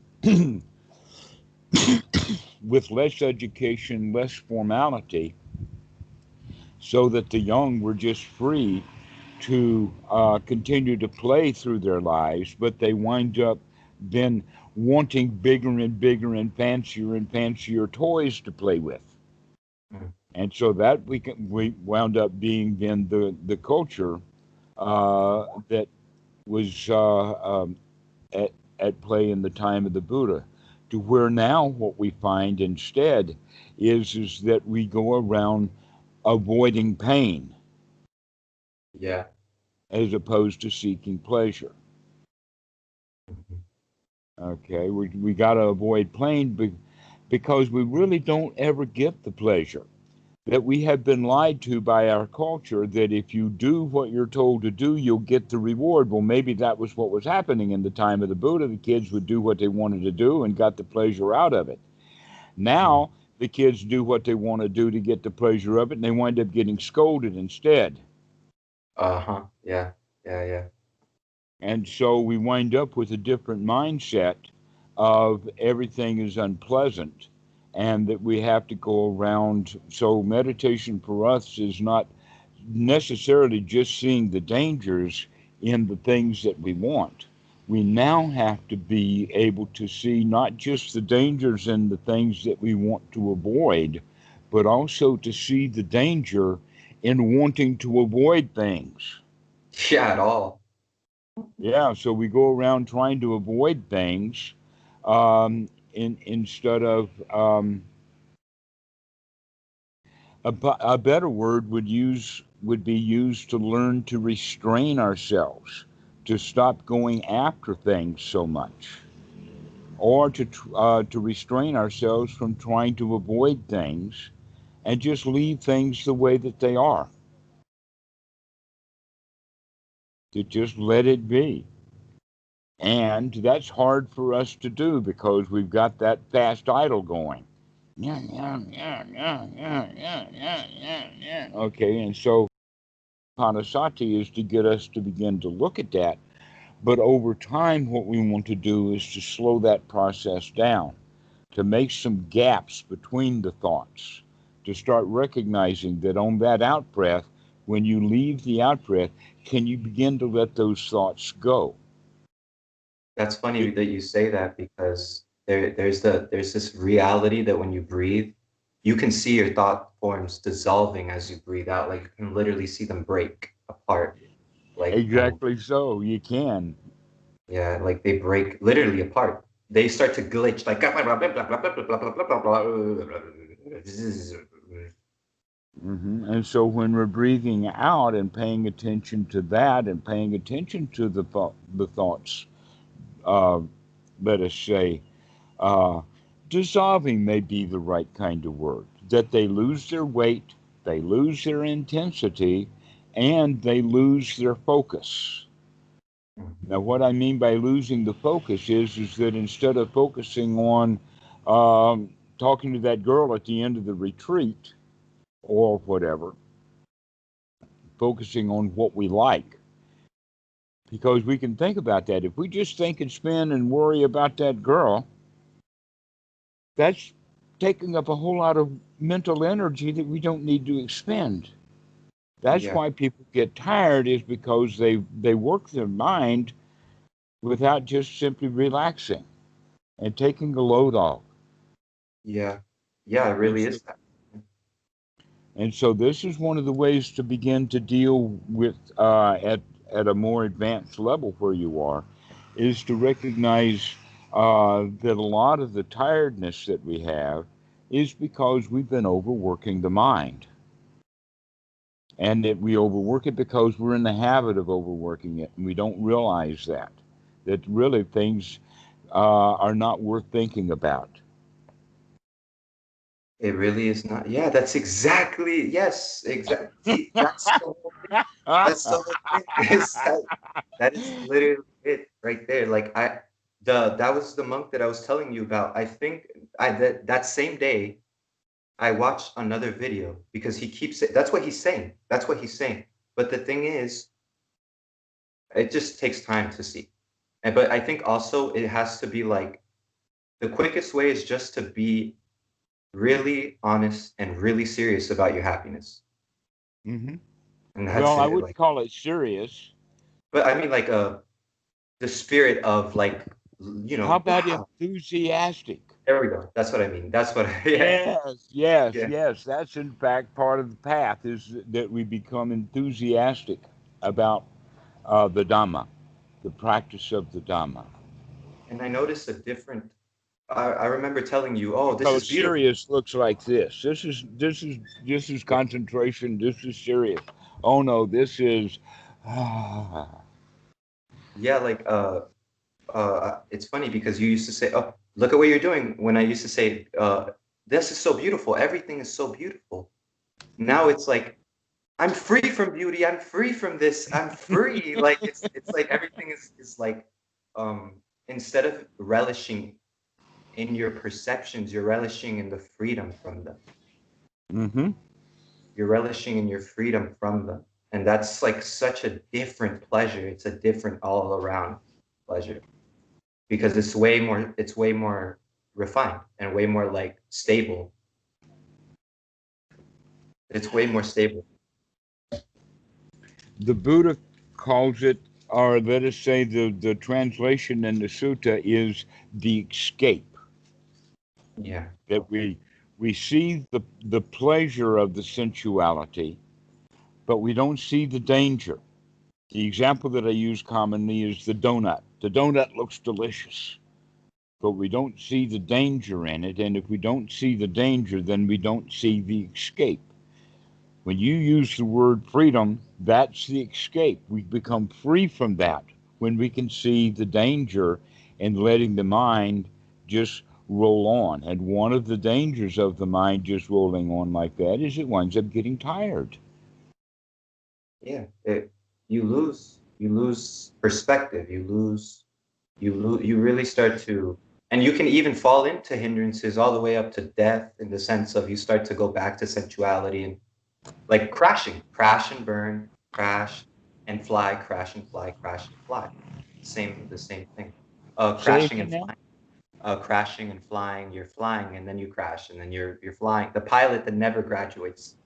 with less education, less formality, so that the young were just free to continue to play through their lives, but they wind up then wanting bigger and bigger and fancier toys to play with. Mhm. And so that we wound up being then the culture that was at, at play in the time of the Buddha, to where now what we find instead is that we go around avoiding pain Yeah. as opposed to seeking pleasure. Mhm. Okay, we got to avoid pain because we really don't ever get the pleasure. That we have been lied to by our culture that if you do what you're told to do, you'll get the reward. Well, maybe that was what was happening in the time of the Buddha. The kids would do what they wanted to do and got the pleasure out of it. Mhm. Now, the kids do what they want to do to get the pleasure of it, and they wind up getting scolded instead. Uh-huh. Yeah. Yeah, yeah. And so we wind up with a different mindset of everything is unpleasant and that we have to go around. So meditation for us is not necessarily just seeing the dangers in the things that we want. We now have to be able to see not just the dangers in the things that we want to avoid, but also to see the danger in wanting to avoid things. Yeah, at all. Yeah, so we go around trying to avoid things, instead of a better word would be used to learn to restrain ourselves, to stop going after things so much, or to restrain ourselves from trying to avoid things and just leave things the way that they are, to just let it be. And that's hard for us to do because we've got that fast idle going. Yeah, yeah, yeah, yeah, yeah, yeah, yeah, yeah, yeah. Okay, and so Panasati is to get us to begin to look at that. But over time, what we want to do is to slow that process down, to make some gaps between the thoughts, to start recognizing that on that out breath, when you leave the out breath, can you begin to let those thoughts go? That's funny that you say that, because there's this reality that when you breathe, you can see your thought forms dissolving as you breathe out. Like, you can literally see them break apart. Like, Exactly so, you can. yeah, like they break literally apart. They start to glitch, like And so when we're breathing out and paying attention to that and paying attention to the thoughts, uh, let us say, uh, dissolving may be the right kind of word, that they lose their weight, they lose their intensity, and they lose their focus. Now, what I mean by losing the focus is that instead of focusing on talking to that girl at the end of the retreat or whatever, focusing on what we like. Because we can think about that. If we just think and spin and worry about that girl, that's taking up a whole lot of mental energy that we don't need to expend. That's yeah, why people get tired, is because they work their mind without just simply relaxing and taking a load off. yeah, yeah. It And really so, is that. and so this is one of the ways to begin to deal with at a more advanced level where you are, is to recognize that a lot of the tiredness that we have is because we've been overworking the mind. And that we overwork it because we're in the habit of overworking it, and we don't realize that really things are not worth thinking about. It really is not. Yeah, that's exactly. Yes, exactly. See, that's the whole thing. That's the whole thing. That is literally it right there. Like, that was the monk that I was telling you about. I think that same day I watched another video, because he keeps it. That's what he's saying. That's what he's saying. But the thing is, it just takes time to see. But I think also it has to be like, the quickest way is just to be really honest and really serious about your happiness. hmm And that's Well, I it. wouldn't Like, call it serious. but I mean, like, the spirit of, like, How about wow. enthusiastic? There we go. That's what I mean. That's what. Yeah, Yes, yes, yeah, yes. That's in fact part of the path, is that we become enthusiastic about the Dhamma, the practice of the Dhamma. and I noticed a different. I remember telling you, oh, this So is beautiful. serious looks like this. This is Yeah, concentration. This is serious. Oh no, this is. yeah. Like, it's funny because you used to say, oh, look at what you're doing. When I used to say, this is so beautiful. Everything is so beautiful. Now it's like, I'm free from beauty. I'm free from this. I'm free. Like, it's like everything is like, um, instead of relishing in your perceptions, you're relishing in the freedom from them. Mm-hmm. You're relishing in your freedom from them. And that's like such a different pleasure. It's a different all around pleasure, because it's way more refined and way more like stable. It's way more stable. The Buddha calls it, or let us say the translation in the sutta is the escape. Yeah. That we see the pleasure of the sensuality, but we don't see the danger. The example that I use commonly is the donut. The donut looks delicious, but we don't see the danger in it. And if we don't see the danger, then we don't see the escape. When you use the word freedom, that's the escape. We become free from that when we can see the danger and letting the mind just roll on. And one of the dangers of the mind just rolling on like that is it winds up getting tired. Yeah. You lose perspective. You really start to, and you can even fall into hindrances all the way up to death, in the sense of you start to go back to sensuality and like crashing, crash and burn, crash and fly, crash and fly, crash and fly. The same thing. Say Crashing again and now. flying. crashing and flying. You're flying and then you crash and then you're flying. The pilot that never graduates.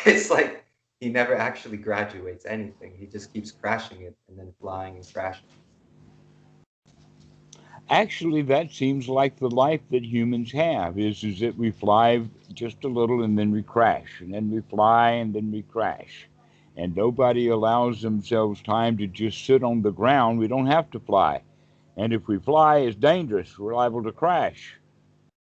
It's like he never actually graduates anything. He just keeps crashing it and then flying and crashing. Actually, that seems like the life that humans have is that we fly just a little and then we crash, and then we fly and then we crash. And nobody allows themselves time to just sit on the ground. We don't have to fly. And if we fly, it's dangerous. We're liable to crash.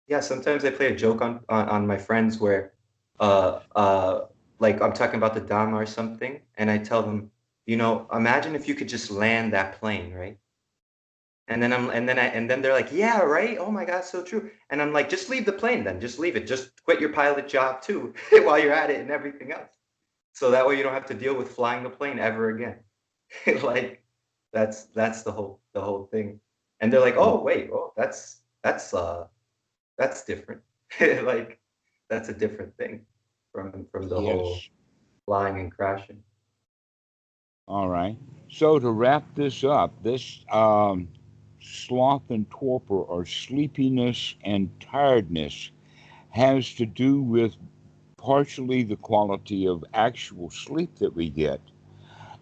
Yeah, sometimes I play a joke on my friends where uh uh like I'm talking about the Dhamma or something, and I tell them, imagine if you could just land that plane, right? And then they're like, yeah, right? Oh my God, so true. And I'm like, just leave the plane then. Just leave it. Just quit your pilot job too while you're at it and everything else. So that way you don't have to deal with flying the plane ever again. Like that's the whole thing. And they're like, oh wait, oh that's different. Like that's a different thing from the whole Yes. flying and crashing. All right. So to wrap this up, this sloth and torpor, or sleepiness and tiredness, has to do with partially the quality of actual sleep that we get,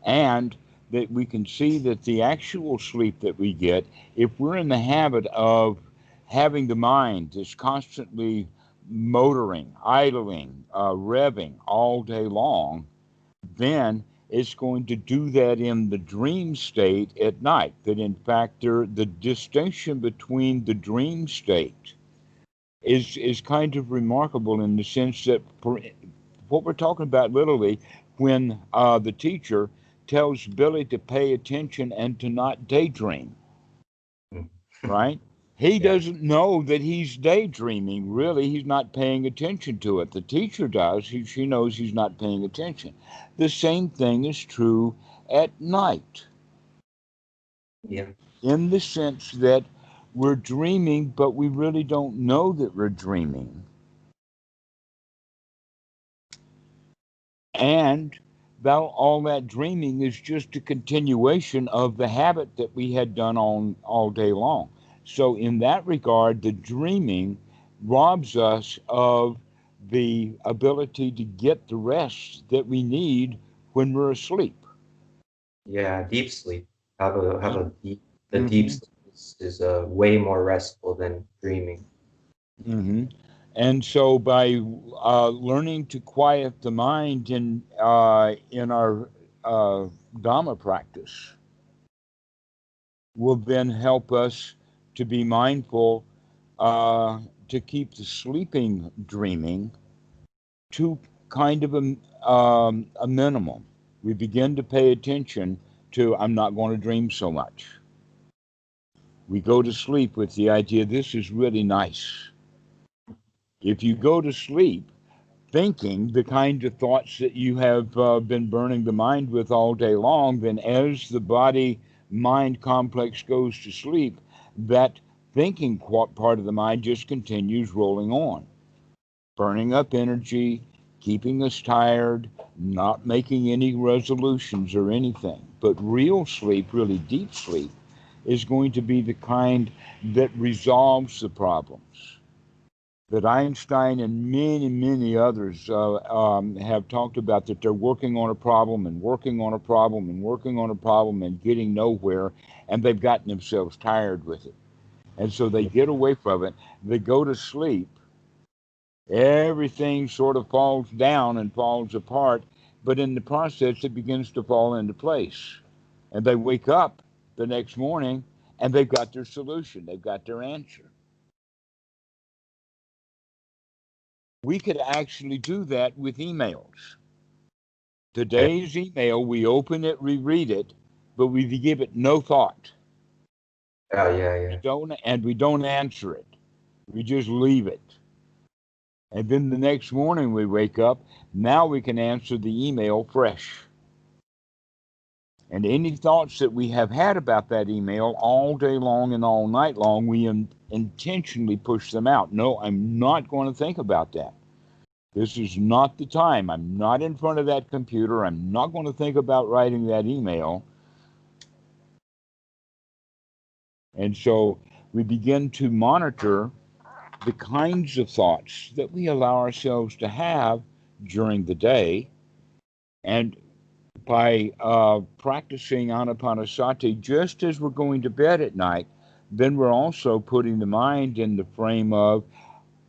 and that we can see that the actual sleep that we get, if we're in the habit of having the mind that's constantly motoring, idling, revving all day long, then it's going to do that in the dream state at night. That in fact, the distinction between the dream state is kind of remarkable in the sense that what we're talking about literally when the teacher tells Billy to pay attention and to not daydream, Mm. right? He Yeah. doesn't know that he's daydreaming. Really, he's not paying attention to it. The teacher does. She knows he's not paying attention. The same thing is true at night, Yeah. in the sense that we're dreaming, but we really don't know that we're dreaming. And all that dreaming is just a continuation of the habit that we had done on all day long. So, in that regard, the dreaming robs us of the ability to get the rest that we need when we're asleep. Yeah, deep sleep. Have a deep the deep Mm-hmm. sleep is way more restful than dreaming. Mm-hmm. And so, by learning to quiet the mind in our Dhamma practice, will then help us to be mindful, uh, to keep the sleeping dreaming to kind of a minimum. We begin to pay attention to, I'm not going to dream so much. We go to sleep with the idea, this is really nice. If you go to sleep thinking the kind of thoughts that you have been burning the mind with all day long, then as the body mind complex goes to sleep, that thinking part of the mind just continues rolling on, burning up energy, keeping us tired, not making any resolutions or anything. But real sleep, really deep sleep, is going to be the kind that resolves the problems that Einstein and many, many others have talked about, that they're working on a problem and working on a problem and working on a problem and getting nowhere, and they've gotten themselves tired with it. And so they get away from it, they go to sleep, everything sort of falls down and falls apart, but in the process, it begins to fall into place. And they wake up the next morning and they've got their solution, they've got their answer. We could actually do that with emails. Today's email, we open it, we read it, but we give it no thought. Oh yeah, yeah. We don't answer it. We just leave it. And then the next morning we wake up, now we can answer the email fresh. And any thoughts that we have had about that email all day long and all night long, we intentionally push them out. No, I'm not going to think about that. This is not the time. I'm not in front of that computer. I'm not going to think about writing that email. And so we begin to monitor the kinds of thoughts that we allow ourselves to have during the day. And by practicing anapanasati just as we're going to bed at night, then we're also putting the mind in the frame of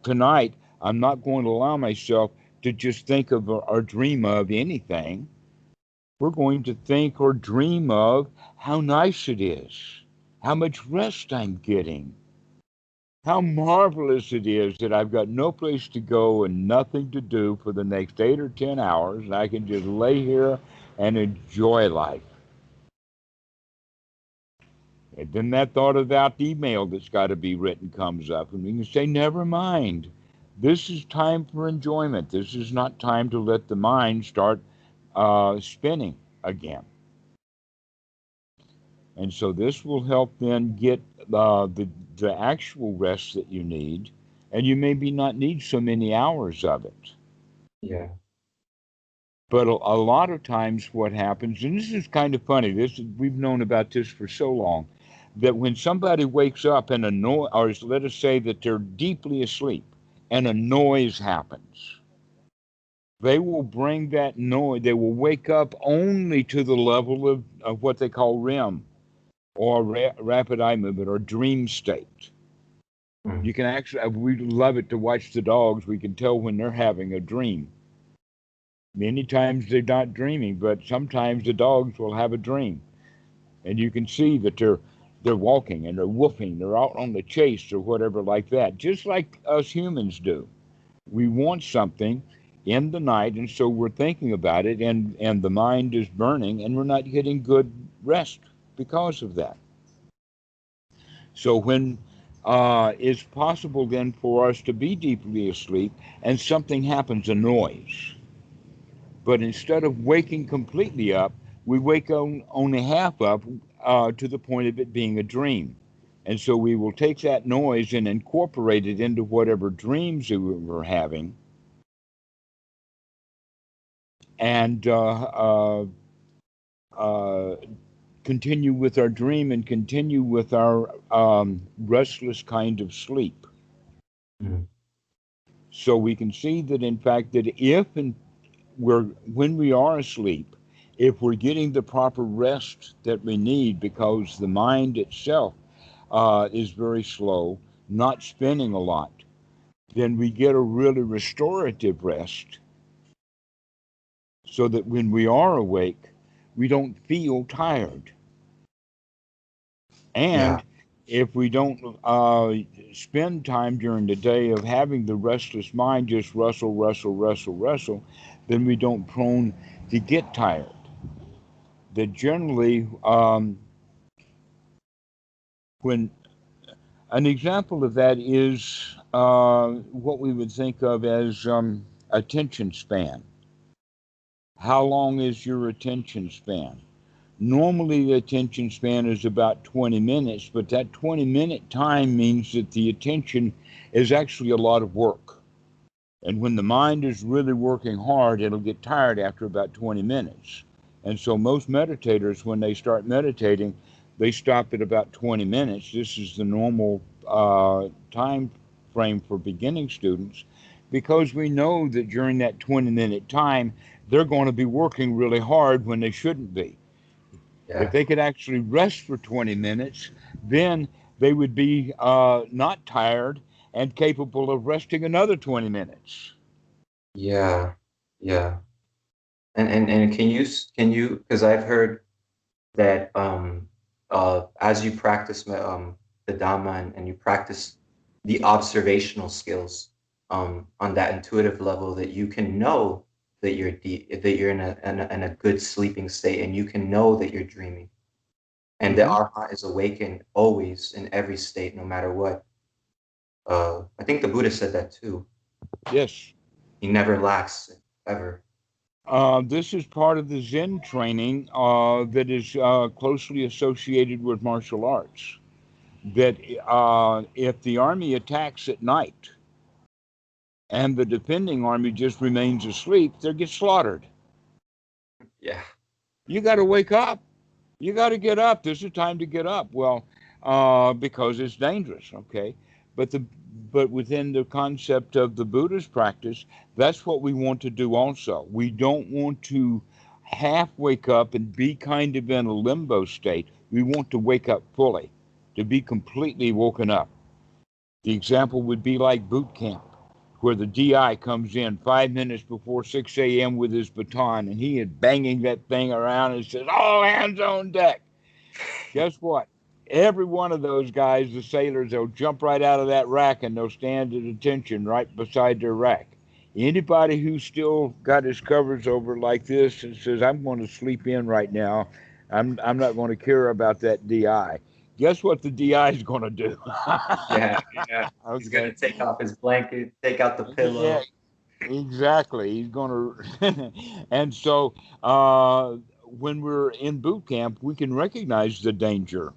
tonight, I'm not going to allow myself to just think of or dream of anything. We're going to think or dream of how nice it is, how much rest I'm getting, how marvelous it is that I've got no place to go and nothing to do for the next 8 or 10 hours, and I can just lay here and enjoy life. And then that thought of that email that's got to be written comes up, and we can say, never mind. This is time for enjoyment. This is not time to let the mind start spinning again. And so this will help then get the actual rest that you need, and you maybe not need so many hours of it. Yeah. But a lot of times what happens, and this is kind of funny, we've known about this for so long, that when somebody wakes up and a noise, or let us say that they're deeply asleep and a noise happens, they will bring that noise, they will wake up only to the level of what they call REM, or rapid eye movement, or dream state. Mm. You can actually, we love it to watch the dogs. We can tell when they're having a dream. Many times they're not dreaming, but sometimes the dogs will have a dream, and you can see that they're walking and they're woofing, they're out on the chase or whatever like that, just like us humans do. We want something in the night, and so we're thinking about it, and the mind is burning, and we're not getting good rest because of that. So when it's possible then for us to be deeply asleep and something happens, a noise. But instead of waking completely up, we wake only half up to the point of it being a dream. And so we will take that noise and incorporate it into whatever dreams we were having, and uh, continue with our dream and continue with our restless kind of sleep. Mm. So we can see that, in fact, that if and when we are asleep, if we're getting the proper rest that we need, because the mind itself is very slow, not spinning a lot, then we get a really restorative rest, so that when we are awake, we don't feel tired. Yeah. And if we don't spend time during the day of having the restless mind just wrestle, wrestle, wrestle, wrestle, then we don't prone to get tired. That generally, when an example of that is what we would think of as attention span. How long is your attention span? Normally, the attention span is about 20 minutes, but that 20-minute time means that the attention is actually a lot of work. And when the mind is really working hard, it'll get tired after about 20 minutes. And so most meditators, when they start meditating, they stop at about 20 minutes. This is the normal time frame for beginning students, because we know that during that 20-minute time, they're going to be working really hard when they shouldn't be. If Yeah. they could actually rest for 20 minutes, then they would be not tired and capable of resting another 20 minutes. Yeah. Yeah. And can you because I've heard that as you practice the Dhamma, and you practice the observational skills on that intuitive level, that you can know that that you're in a good sleeping state, and you can know that you're dreaming, and that Hmm. our heart is awakened always in every state, no matter what. I think the Buddha said that too. Yes. He never lacks ever. This is part of the Zen training that is closely associated with martial arts. That if the army attacks at night and the defending army just remains asleep, they get slaughtered. Yeah. You got to wake up. You got to get up. This is time to get up. Well, because it's dangerous. Okay, but the but within the concept of the Buddha's practice, that's what we want to do. Also, we don't want to half wake up and be kind of in a limbo state. We want to wake up fully, to be completely woken up. The example would be like boot camp, where the DI comes in 5 minutes before 6 a.m. with his baton, and he is banging that thing around and says, "All hands on deck." Guess what? Every one of those guys, the sailors, they'll jump right out of that rack and they'll stand at attention right beside their rack. Anybody who's still got his covers over like this and says, "I'm going to sleep in right now. I'm not going to care about that DI." Guess what the DI is going to do? Yeah, yeah. He's Okay. gonna take off his blanket, take out the Yeah, pillow. exactly. He's going to. And so when we're in boot camp, we can recognize the danger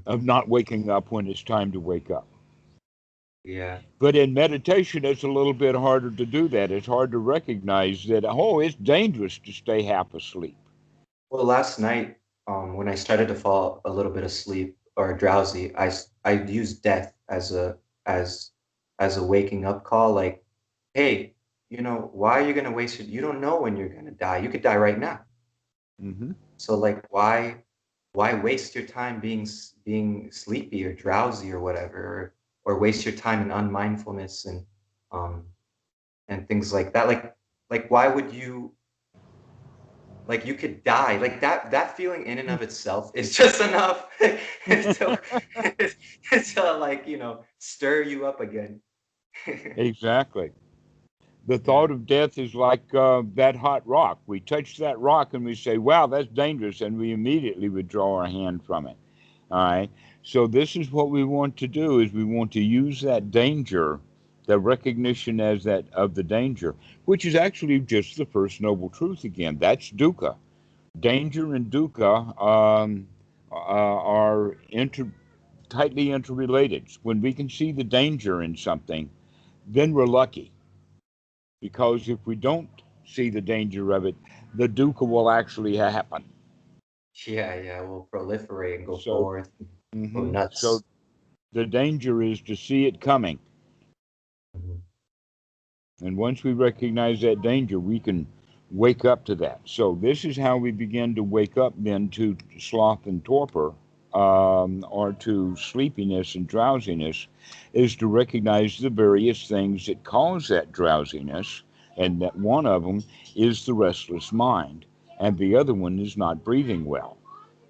of Mhm. not waking up when it's time to wake up. Yeah. But in meditation, it's a little bit harder to do that. It's hard to recognize that, oh, it's dangerous to stay half asleep. Well, last night, when I started to fall a little bit asleep or drowsy, I used death as as a waking up call. Like, hey, why are you gonna waste your? You don't know when you're gonna die. You could die right now. Hmm. So like, why waste your time being sleepy or drowsy or whatever, or waste your time in unmindfulness um and things like that. Like why would you? Like you could die. Like that feeling in and of itself is just enough to, to like, stir you up again. Exactly. The Yeah. thought of death is like that hot rock. We touch that rock and we say, "Wow, that's dangerous," and we immediately withdraw our hand from it. All right. So this is what we want to do: is we want to use that danger, the recognition as that of the danger, which is actually just the first noble truth again. That's dukkha. Danger and dukkha are tightly interrelated. When we can see the danger in something, then we're lucky, because if we don't see the danger of it, the dukkha will actually happen. Yeah, yeah, we'll proliferate and go So, forth, go so nuts. the danger is to see it coming, Mhm. and once we recognize that danger, we can wake up to that. So this is how we begin to wake up then to sloth and torpor, or to sleepiness and drowsiness, is to recognize the various things that cause that drowsiness, and that one of them is the restless mind, and the other one is not breathing well.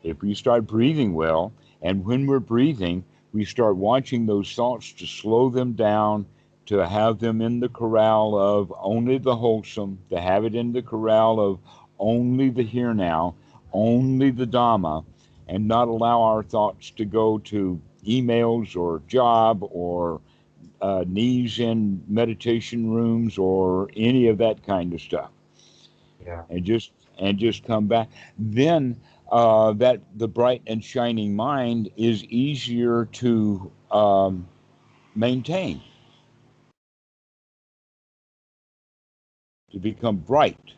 If we start breathing well, and when we're breathing, we start watching those thoughts to slow them down, to have them in the corral of only the wholesome, to have it in the corral of only the here now, only the Dhamma, and not allow our thoughts to go to emails or job or knees in meditation rooms or any of that kind of stuff, Yeah. and just come back. Then that the bright and shining mind is easier to maintain, to become bright,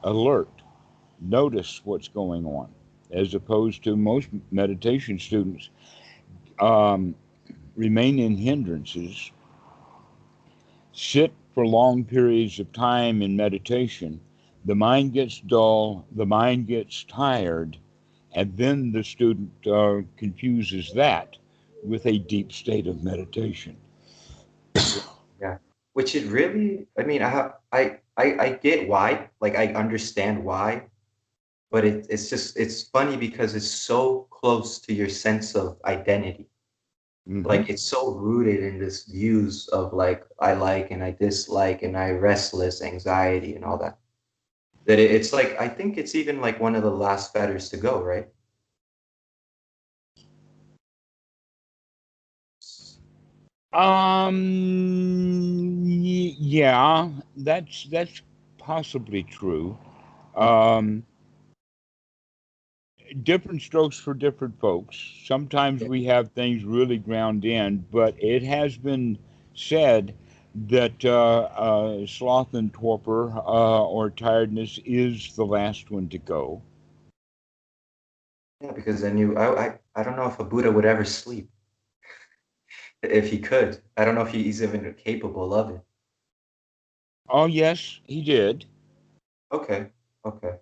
alert, notice what's going on, as opposed to most meditation students um, remain in hindrances, sit for long periods of time in meditation. The mind gets dull, the mind gets tired, and then the student confuses that with a deep state of meditation. Yeah. Yeah. Which it really, I mean, I get why, like I understand why, but it's funny because it's so close to your sense of identity. Hmm. Like it's so rooted in this views of like I like and I dislike and I restless anxiety and all that that it's like I think it's even like one of the last fetters to go, right? Yeah, that's possibly true. Mm, Um, Different strokes for different folks. Sometimes yeah, we have things really ground in, but it has been said that sloth and torpor, or tiredness, is the last one to go. Yeah, because then I don't know if a Buddha would ever sleep. If he could. I don't know if he's even capable of it. Oh, yes, he did. Okay. Okay.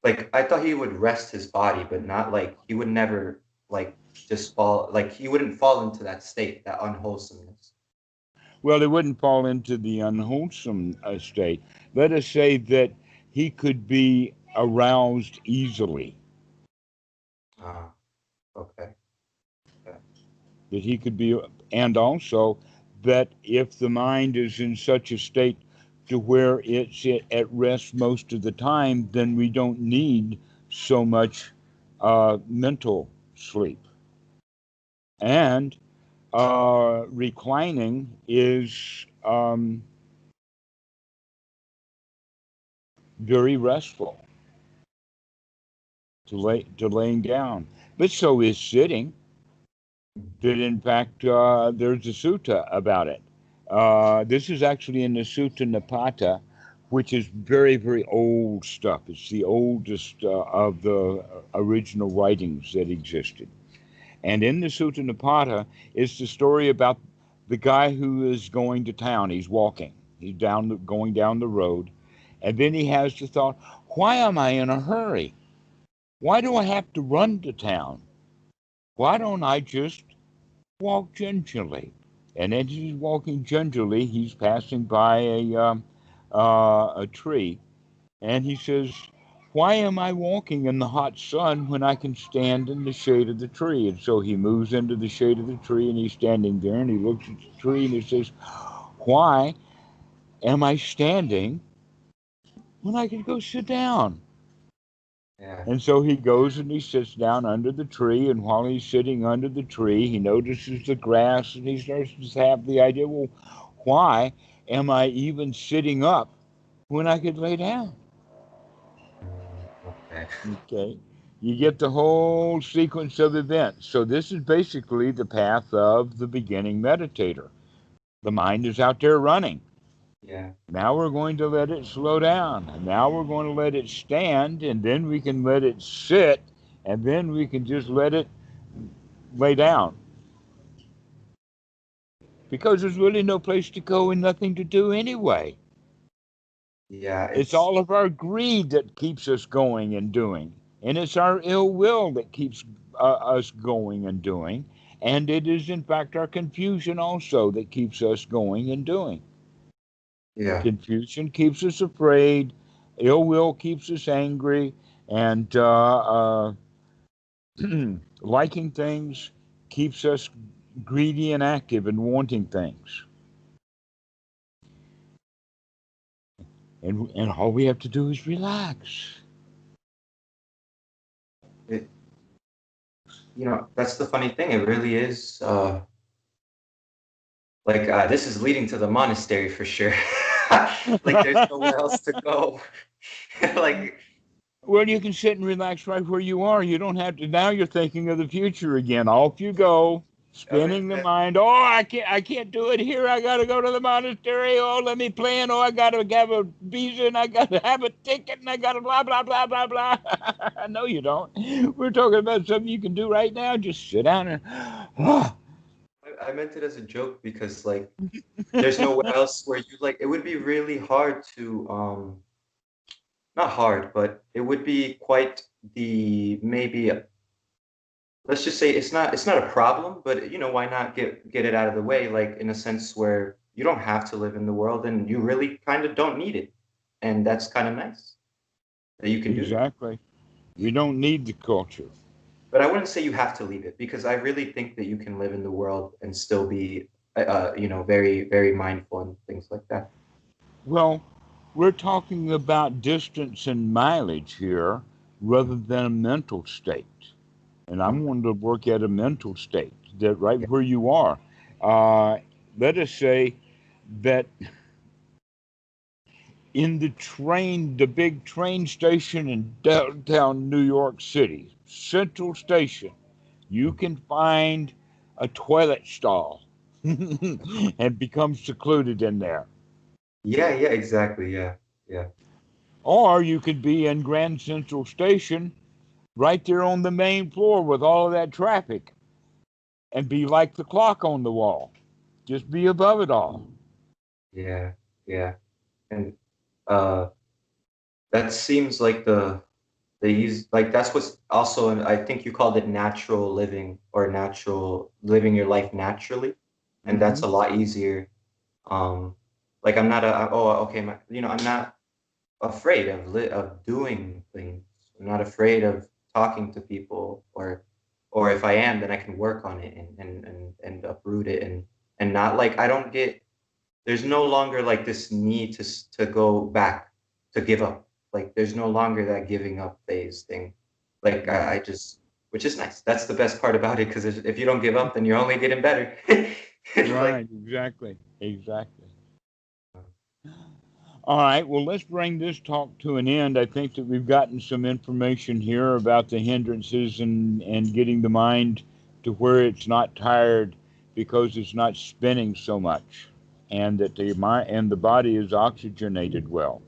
Like I thought he would rest his body, but not like he would never like just fall like he wouldn't fall into that state, that unwholesomeness. Well, it wouldn't fall into the unwholesome state. Let us say that he could be aroused easily, Ah, okay. Yeah. that he could be, and also that if the mind is in such a state to where it's at rest most of the time, then we don't need so much mental sleep. And reclining is very restful to laying down, but so is sitting. That in fact there's a sutta about it. This is actually in the Sutta Nipata, which is very, very old stuff. It's the oldest of the original writings that existed. And in the Sutta Nipata is the story about the guy who is going to town. He's walking. He's going down the road, and then he has the thought, "Why am I in a hurry? Why do I have to run to town? Why don't I just walk gingerly?" And as he's walking gingerly, he's passing by a tree, and he says, "Why am I walking in the hot sun when I can stand in the shade of the tree?" And so he moves into the shade of the tree, and he's standing there, and he looks at the tree, and he says, "Why am I standing when I can go sit down?" Yeah. And so he goes and he sits down under the tree, and while he's sitting under the tree, he notices the grass, and he starts to have the idea, well, why am I even sitting up when I could lay down? Okay. Okay. You get the whole sequence of events. So this is basically the path of the beginning meditator. The mind is out there running. Yeah. Now we're going to let it slow down. And now we're going to let it stand, and then we can let it sit, and then we can just let it lay down. Because there's really no place to go and nothing to do anyway. Yeah, It's it's all of our greed that keeps us going and doing. And it's our ill will that keeps us going and doing. And it is, in fact, our confusion also that keeps us going and doing. yeah. Confusion keeps us afraid, ill will keeps us angry, and liking things keeps us greedy and active and wanting things. And all we have to do is relax. It that's the funny thing. It really is like this is leading to the monastery for sure. Like there's nowhere else to go. Like Well, you can sit and relax right where you are. You don't have to. Now you're thinking of the future again. Off you go, I meant spinning the that, mind. Oh, I can't do it here. I got to go to the monastery. Oh, let me plan. Oh, I got to have a visa and I got to have a ticket and I got to blah blah blah blah blah. No, you don't. We're talking about something you can do right now. Just sit down and. I meant it as a joke because like there's nowhere else where you like it would be really hard to not hard, but it would be quite the maybe let's just say it's not a problem, but why not get it out of the way, like in a sense where you don't have to live in the world and you really kind of don't need it, and that's kind of nice that you can do that. Exactly. We don't need the culture. But I wouldn't say you have to leave it because I really think that you can live in the world and still be, very very mindful and things like that. Well, we're talking about distance and mileage here rather than a mental state. And I'm Okay. wanting to work at a mental state that right Yeah. where you are. Uh, Let us say that in the big train station in downtown New York City, Central Station, you can find a toilet stall and become secluded in there. Yeah. Yeah. Exactly. Yeah. Yeah. Or you could be in Grand Central Station right there on the main floor with all of that traffic, and be like the clock on the wall. Just be above it all. Yeah, yeah. And uh that seems like they use like that's what's also, and I think you called it natural living, or natural living your life naturally, and that's Mm-hmm. a lot easier. Like I'm not a oh okay I'm not afraid of doing things. I'm not afraid of talking to people, or if I am, then I can work on it and uproot it, and not like I don't get there's no longer like this need to go back, to give up. Like there's no longer that giving up phase thing. Like Right. I just, which is nice. That's the best part about it, because if you don't give up, then you're only getting better. Like, Right. Exactly. Exactly. All right. Well, let's bring this talk to an end. I think that we've gotten some information here about the hindrances and getting the mind to where it's not tired because it's not spinning so much, and that the mind and the body is oxygenated well.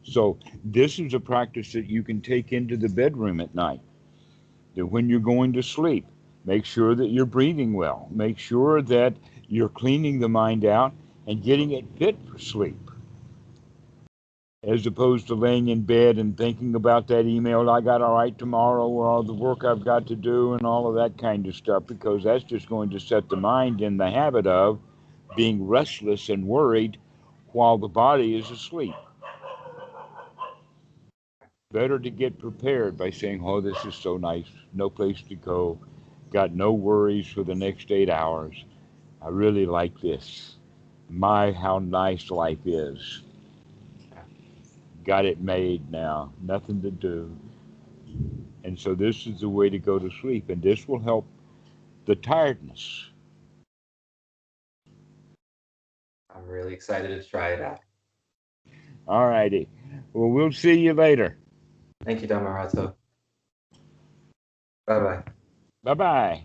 So this is a practice that you can take into the bedroom at night. That when you're going to sleep, make sure that you're breathing well. Make sure that you're cleaning the mind out and getting it fit for sleep, as opposed to laying in bed and thinking about that email I got to write tomorrow, or all the work I've got to do, and all of that kind of stuff, because that's just going to set the mind in the habit of being restless and worried while the body is asleep. Better to get prepared by saying, oh, this is so nice, no place to go, got no worries for the next 8 hours. I really like this. My, how nice life is. Got it made now, nothing to do. And so this is the way to go to sleep, and this will help the tiredness. I'm really excited to try it out. All righty. Well, we'll see you later. Thank you, Dhammarato. Bye bye. Bye bye.